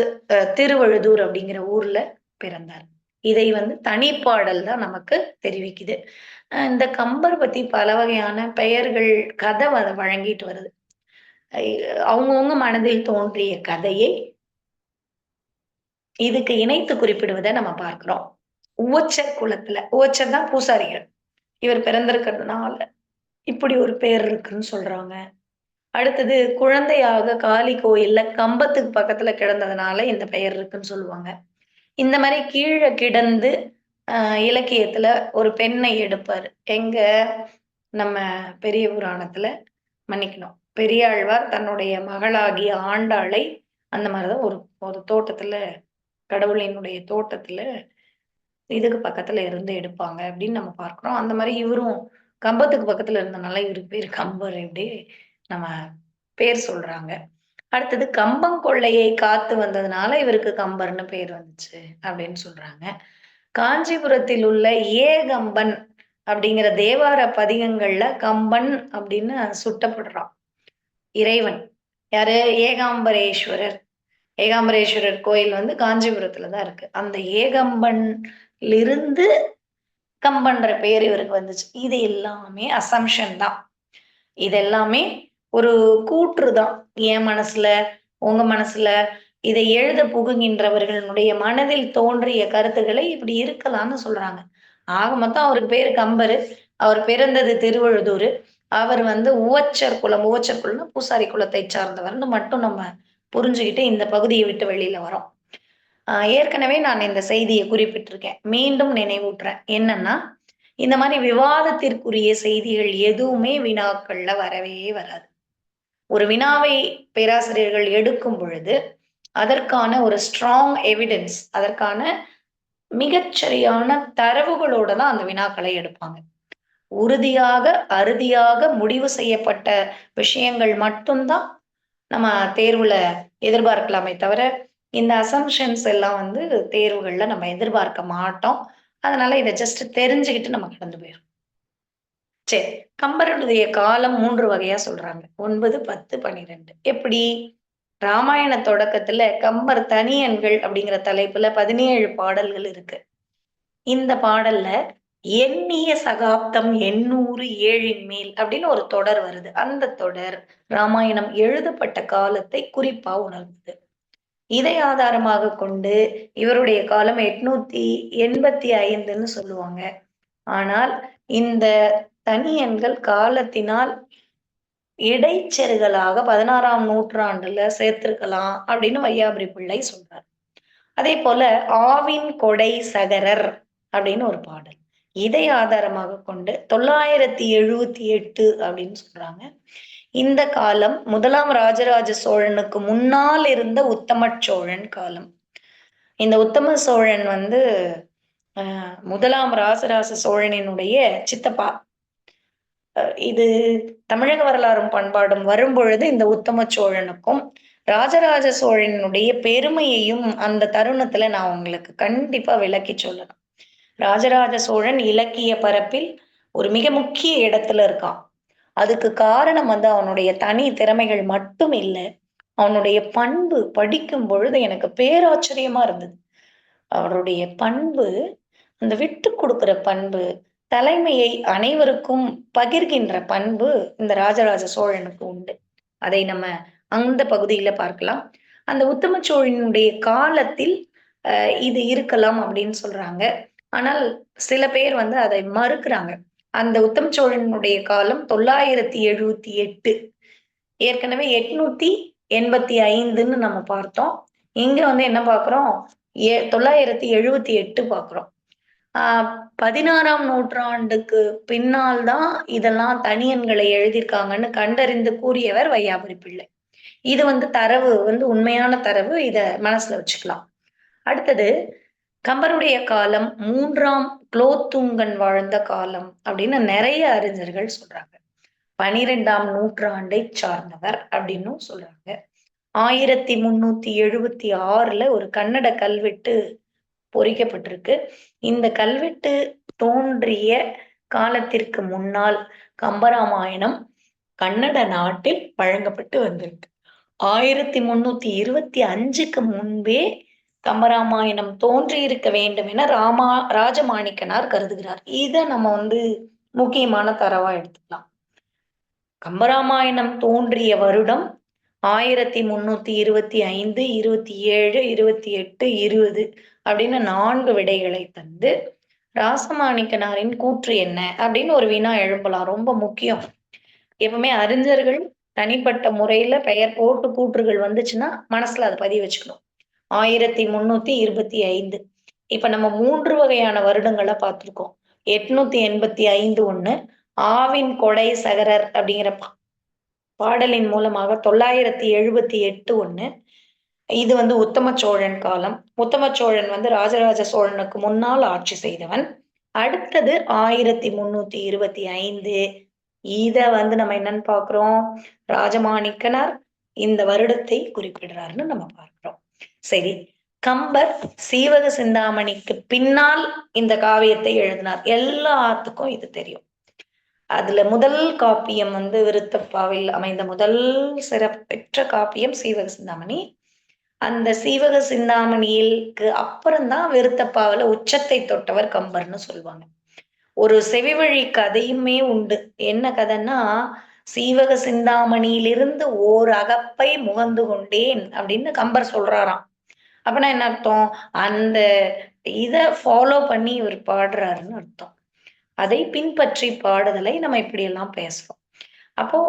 திருவழுதூர் அப்படிங்கிற ஊர்ல பிறந்தார். இதை வந்து தனிப்பாடல் தான் நமக்கு தெரிவிக்குது. இந்த கம்பர் பத்தி பல வகையான பெயர்கள், கதை வழங்கிட்டு வருது. அவங்கவுங்க மனதில் தோன்றிய கதையை இதுக்கு இணைத்து குறிப்பிடுவதை நம்ம பார்க்கிறோம். உவச்சர் குலத்துல, உவச்சர் தான் பூசாரிகள். இவர் பிறந்திருக்கிறதுனால இப்படி ஒரு பேர் இருக்குன்னு சொல்றாங்க. அடுத்தது குழந்தையாக காளி கோயில்ல கம்பத்துக்கு பக்கத்துல கிடந்ததுனால இந்த பெயர் இருக்குன்னு சொல்லுவாங்க. இந்த மாரி கீழ கிடந்து இலக்கியத்துல ஒரு பெண்ணை எடுப்பாரு. எங்க? நம்ம பெரிய புராணத்துல, மன்னிக்கணும், பெரியாழ்வார் தன்னுடைய மகளாகிய ஆண்டாளை அந்த மாரிதான் ஒரு ஒரு தோட்டத்துல, கடவுளினுடைய தோட்டத்துல இதுக்கு பக்கத்துல இருந்து எடுப்பாங்க அப்படின்னு நம்ம பார்க்கிறோம். அந்த மாரி இவரும் கம்பத்துக்கு பக்கத்துல இருந்தனால இவருக்கு பேரு கம்பர் இப்படி நம்ம பேர் சொல்றாங்க. அடுத்தது கம்பங்கொள்ளையை காத்து வந்ததுனால இவருக்கு கம்பர்ன்னு பேர் வந்துச்சு அப்படின்னு சொல்றாங்க. காஞ்சிபுரத்தில் உள்ள ஏகம்பன் அப்படிங்கிற தேவார பதிகங்கள்ல கம்பன் அப்படின்னு சுட்டப்படுறான் இறைவன். யாரு? ஏகாம்பரேஸ்வரர். ஏகாம்பரேஸ்வரர் கோயில் வந்து காஞ்சிபுரத்துல தான் இருக்கு. அந்த ஏகம்பன்லிருந்து கம்பன்ற பெயர் இவருக்கு வந்துச்சு. இது எல்லாமே அசம்ஷன் தான். இது எல்லாமே ஒரு கூற்று தான். என் மனசுல, உங்க மனசுல இதை எழுத புகுகின்றவர்களுடைய மனதில் தோன்றிய கருத்துக்களை இப்படி இருக்கலாம்னு சொல்றாங்க. ஆக மொத்தம் அவருக்கு பேரு கம்பரு. அவர் பிறந்தது திருவழுதூர். அவர் வந்து உவச்சர் குலம். உவச்சர் குலம்னா பூசாரி குலத்தை சார்ந்தவர்ன்னு மட்டும் நம்ம புரிஞ்சுகிட்டு இந்த பகுதியை விட்டு வெளியில வரோம். ஏற்கனவே நான் இந்த செய்தியை குறிப்பிட்டிருக்கேன். மீண்டும் நினைவூட்டுறேன். என்னன்னா, இந்த மாதிரி விவாதத்திற்குரிய செய்திகள் எதுவுமே வினாக்கள்ல வரவே வராது. ஒரு வினாவை பேராசிரியர்கள் எடுக்கும் பொழுது அதற்கான ஒரு ஸ்ட்ராங் எவிடன்ஸ், அதற்கான மிகச்சரியான தரவுகளோட தான் அந்த வினாக்களை எடுப்பாங்க. உறுதியாக, அறுதியாக முடிவு செய்யப்பட்ட விஷயங்கள் மட்டும்தான் நம்ம தேர்வுல எதிர்பார்க்கலாமே தவிர, இந்த அசம்ப்ஷன்ஸ் எல்லாம் வந்து தேர்வுகள்ல நம்ம எதிர்பார்க்க மாட்டோம். அதனால இத ஜஸ்ட் தெரிஞ்சுக்கிட்டு நம்ம கடந்து போயிரும். சரி. கம்பருடைய காலம் 3 வகையா சொல்றாங்க. 9, 10, 12. எப்படி? ராமாயண தொடக்கத்துல கம்பர் தனியன்கள் அப்படிங்கிற தலைப்புல 17 பாடல்கள் இருக்கு. இந்த பாடல்ல எண்ணிய சகாப்தம் 800 ஏழின் மேல் அப்படின்னு ஒரு தொடர் வருது. அந்த தொடர் ராமாயணம் எழுதப்பட்ட காலத்தை குறிப்பா உணர்த்துது. இதை ஆதாரமாக கொண்டு இவருடைய காலம் 885ன்னு சொல்லுவாங்க. ஆனால் இந்த தனி எண்கள் காலத்தினால் இடைச்செருகலாக 16ஆம் நூற்றாண்டுல சேர்த்திருக்கலாம் அப்படின்னு வையாபுரி பிள்ளை சொல்றார். அதே போல ஆவின் கொடை சகரர் அப்படின்னு ஒரு பாடல். இதை ஆதாரமாக கொண்டு 978 அப்படின்னு சொல்றாங்க. இந்த காலம் முதலாம் ராஜராஜ சோழனுக்கு முன்னால் இருந்த உத்தம சோழன் காலம். இந்த உத்தம சோழன் முதலாம் ராஜராஜ சோழனினுடைய சித்தப்பா. இது தமிழக வரலாறும் பண்பாடும் வரும்பொழுது இந்த உத்தம சோழனுக்கும் ராஜராஜ சோழனுடைய பெருமையையும் அந்த தருணத்துல நான் உங்களுக்கு கண்டிப்பா விளக்கி சொல்லணும். ராஜராஜ சோழன் இலக்கிய பரப்பில் ஒரு மிக முக்கிய இடத்துல இருக்கான். அதுக்கு காரணம் அவனுடைய தனி திறமைகள் மட்டும் இல்லை, அவனுடைய பண்பு. படிக்கும் பொழுது எனக்கு பேராச்சரியமா இருந்தது. அவருடைய பண்பு, அந்த விட்டு கொடுக்கிற பண்பு, தலைமையை அனைவருக்கும் பகிர்கின்ற பண்பு இந்த ராஜராஜ சோழனுக்கு உண்டு. அதை நம்ம அந்த பகுதியில பார்க்கலாம். அந்த உத்தம சோழனுடைய காலத்தில் இது இருக்கலாம் அப்படின்னு சொல்றாங்க. ஆனால் சில பேர் அதை மறுக்கிறாங்க. அந்த உத்தம சோழனுடைய காலம் 978, ஏற்கனவே 885ன்னு நம்ம பார்த்தோம். இங்க என்ன பார்க்கிறோம், 978 பார்க்கிறோம். 16ஆம் நூற்றாண்டுக்கு பின்னால் தான் இதெல்லாம் தனியன்களை எழுதியிருக்காங்கன்னு கண்டறிந்து கூறியவர் வையாபுரி பிள்ளை. இது தரவு உண்மையான தரவு, இத மனசுல வச்சுக்கலாம். அடுத்தது கம்பருடைய காலம் 3ஆம் குலோத்துங்கன் வாழ்ந்த காலம் அப்படின்னு நிறைய அறிஞர்கள் சொல்றாங்க. 12ஆம் நூற்றாண்டை சார்ந்தவர் அப்படின்னு சொல்றாங்க. 1376ல ஒரு கன்னட கல்வெட்டு பொறிக்கப்பட்டிருக்கு. இந்த கல்வெட்டு தோன்றிய காலத்திற்கு முன்னால் கம்பராமாயணம் கன்னட நாட்டில் வழங்கப்பட்டு வந்திருக்கு. 1325க்கு முன்பே கம்பராமாயணம் தோன்றி இருக்க வேண்டும் என ராஜமாணிக்கனார் கருதுகிறார். இதை நம்ம முக்கியமான தரவா எடுத்துக்கலாம். கம்பராமாயணம் தோன்றிய வருடம் 1325, 27, 28, 20 அப்படின்னு 4 விடைகளை தந்து ராசமாணிக்கனாரின் கூற்று என்ன அப்படின்னு ஒரு வினா எழுப்பலாம். ரொம்ப முக்கியம். எப்பவுமே அறிஞர்கள் தனிப்பட்ட முறையில பெயர் போட்டு கூற்றுகள் வந்துச்சுன்னா மனசுல அதை பதிவு வச்சுக்கணும். 1325. இப்ப நம்ம 3 வகையான வருடங்களை பார்த்திருக்கோம். 885 ஒண்ணு, ஆவின் கொடை சகரர் அப்படிங்கிற பாடலின் மூலமாக 978 ஒண்ணு. இது உத்தம சோழன் காலம். உத்தம சோழன் ராஜராஜ சோழனுக்கு முன்னால் ஆட்சி செய்தவன். அடுத்தது 1325. இத நம்ம என்னன்னு பாக்குறோம், ராஜமாணிக்கனார் இந்த வருடத்தை குறிப்பிடுறாருன்னு நம்ம பார்க்கிறோம். சரி, கம்பர் சீவக சிந்தாமணிக்கு பின்னால் இந்த காவியத்தை எழுதினார். எல்லாத்துக்கும் இது தெரியும். அதுல முதல் காப்பியம் விருத்தப்பாவில் அமைந்த முதல் சிறப்பெற்ற காப்பியம் சீவக சிந்தாமணி. அந்த சீவக சிந்தாமணிக்கு அப்புறம்தான் விருத்தப்பாவில உச்சத்தை தொட்டவர் கம்பர்னு சொல்லுவாங்க. ஒரு செவிவழி கதையுமே உண்டு. என்ன கதைன்னா, சீவக சிந்தாமணியிலிருந்து ஓர் அகப்பை முகந்து கொண்டேன் அப்படின்னு கம்பர் சொல்றாராம். அப்பனா என்ன அர்த்தம், அந்த இத ஃபாலோ பண்ணி இவர் பாடுறாருன்னு அர்த்தம். அதை பின்பற்றி பாடுதலை நம்ம இப்படி எல்லாம் பேசுவோம். அப்போ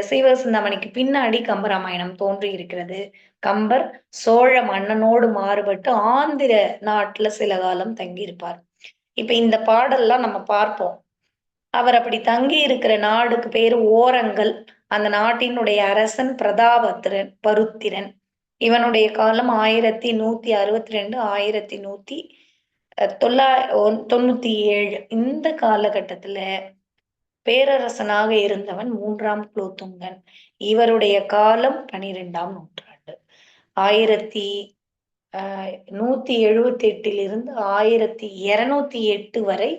சீவக சிந்தாமணிக்கு பின்னாடி கம்பராமாயணம் தோன்றி இருக்கிறது. கம்பர் சோழ மன்னனோடு மாறுபட்டு ஆந்திர நாட்டுல சில காலம் தங்கி இருப்பார். இப்ப இந்த பாடல்லாம் நம்ம பார்ப்போம். அவர் அப்படி தங்கி இருக்கிற நாடுக்கு பேரு ஓரங்கள். அந்த நாட்டினுடைய அரசன் பிரதாபத்திரன் பருத்திரன். இவனுடைய காலம் 1162, 1197. இந்த காலகட்டத்துல பேரரசனாக இருந்தவன் 3ஆம் குலோத்துங்கன். இவருடைய காலம் 12ஆம் நூற்றாண்டு. 1178 1208 வரை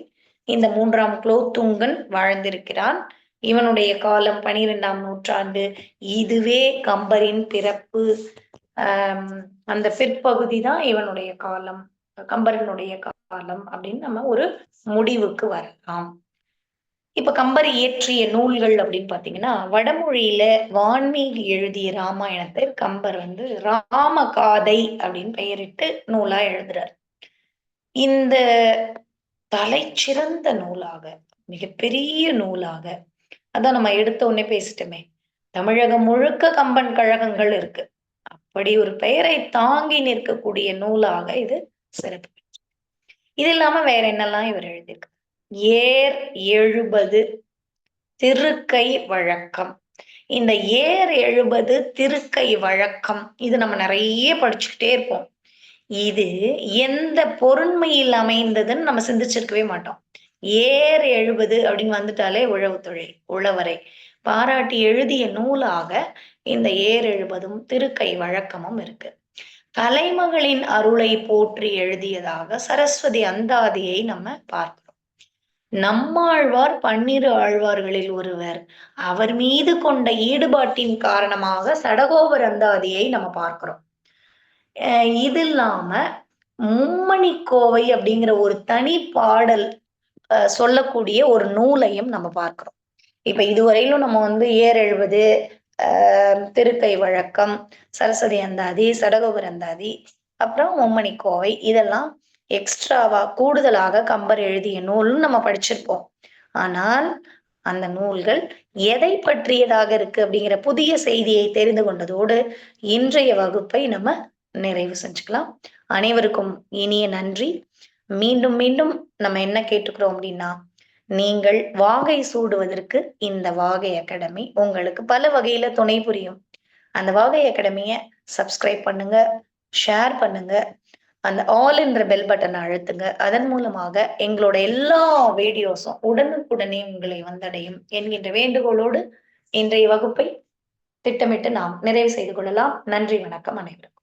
இந்த 3ஆம் குலோத்துங்கன் வாழ்ந்திருக்கிறான். இவனுடைய காலம் 12ஆம் நூற்றாண்டு. இதுவே கம்பரின் பிறப்பு. அந்த பிற்பகுதி தான் இவனுடைய காலம், கம்பரனுடைய காலம் அப்படின்னு நம்ம ஒரு முடிவுக்கு வரலாம். இப்ப கம்பர் இயற்றிய நூல்கள் அப்படின்னு பாத்தீங்கன்னா, வடமொழியில வான்மீகி எழுதிய ராமாயணத்தை கம்பர் வந்து ராமகாதை அப்படின்னு பெயரிட்டு நூலா எழுதுறார். இந்த தலைச்சிறந்த நூலாக, மிகப்பெரிய நூலாக, அதான் நம்ம எடுத்த உடனே பேசிட்டோமே, தமிழகம் முழுக்க கம்பன் கழகங்கள் இருக்கு. அப்படி ஒரு பெயரை தாங்கி நிற்கக்கூடிய நூலாக இது சிறப்பு. இது இல்லாம வேற என்னெல்லாம் இவர் எழுதியிருக்கார்? ஏர் 70 திருக்கை வழக்கம். இந்த ஏர் 70 திருக்கை வழக்கம் இது நம்ம நிறைய படிச்சுக்கிட்டே இருப்போம். இது எந்த பொருண்மையில் அமைந்ததுன்னு நம்ம சிந்திச்சிருக்கவே மாட்டோம். ஏர் 70 அப்படின்னு வந்துட்டாலே உழவு தொழில், உழவரை பாராட்டி எழுதிய நூலாக இந்த ஏர் 70ம் திருக்கை வழக்கமும் இருக்கு. கலைமகளின் அருளை போற்றி எழுதியதாக சரஸ்வதி அந்தாதியை நம்ம பார்க்கிறோம். நம்மாழ்வார் 12 ஆழ்வார்களில் ஒருவர். அவர் மீது கொண்ட ஈடுபாட்டின் காரணமாக சடகோபர் அந்தாதியை நம்ம பார்க்கிறோம். இது இல்லாம மும்மணி கோவை அப்படிங்கிற ஒரு தனி பாடல் சொல்லக்கூடிய ஒரு நூலையும் நம்ம பார்க்கிறோம். இப்ப இதுவரையிலும் நம்ம வந்து ஏர் 70 திருக்கை வழக்கம், சரஸ்வதி அந்தாதி, சடகோபர் அந்தாதி, அப்புறம் மும்மணி கோவை இதெல்லாம் எக்ஸ்ட்ராவா கூடுதலாக கம்பர் எழுதிய நூல்னு நம்ம படிச்சிருப்போம். ஆனால் அந்த நூல்கள் எதை பற்றியதாக இருக்கு அப்படிங்கிற புதிய செய்தியை தெரிந்து கொண்டதோடு இன்றைய வகுப்பை நம்ம நிறைவு செஞ்சுக்கலாம். அனைவருக்கும் இனிய நன்றி. மீண்டும் மீண்டும் நம்ம என்ன கேட்டுக்கிறோம் அப்படின்னா, நீங்கள் வாகை சூடுவதற்கு இந்த வாகை அகாடமி உங்களுக்கு பல வகையில துணை புரியும். அந்த வாகை அகாடமியை சப்ஸ்கிரைப் பண்ணுங்க, ஷேர் பண்ணுங்க, அந்த ஆல் என்ற பெல் பட்டனை அழுத்துங்க. அதன் மூலமாக எங்களோட எல்லா வீடியோஸும் உடனுக்குடனே உங்களை வந்தடையும் என்கின்ற வேண்டுகோளோடு இன்றைய வகுப்பை திட்டமிட்டு நாம் நிறைவு செய்து கொள்ளலாம். நன்றி, வணக்கம் அனைவருக்கும்.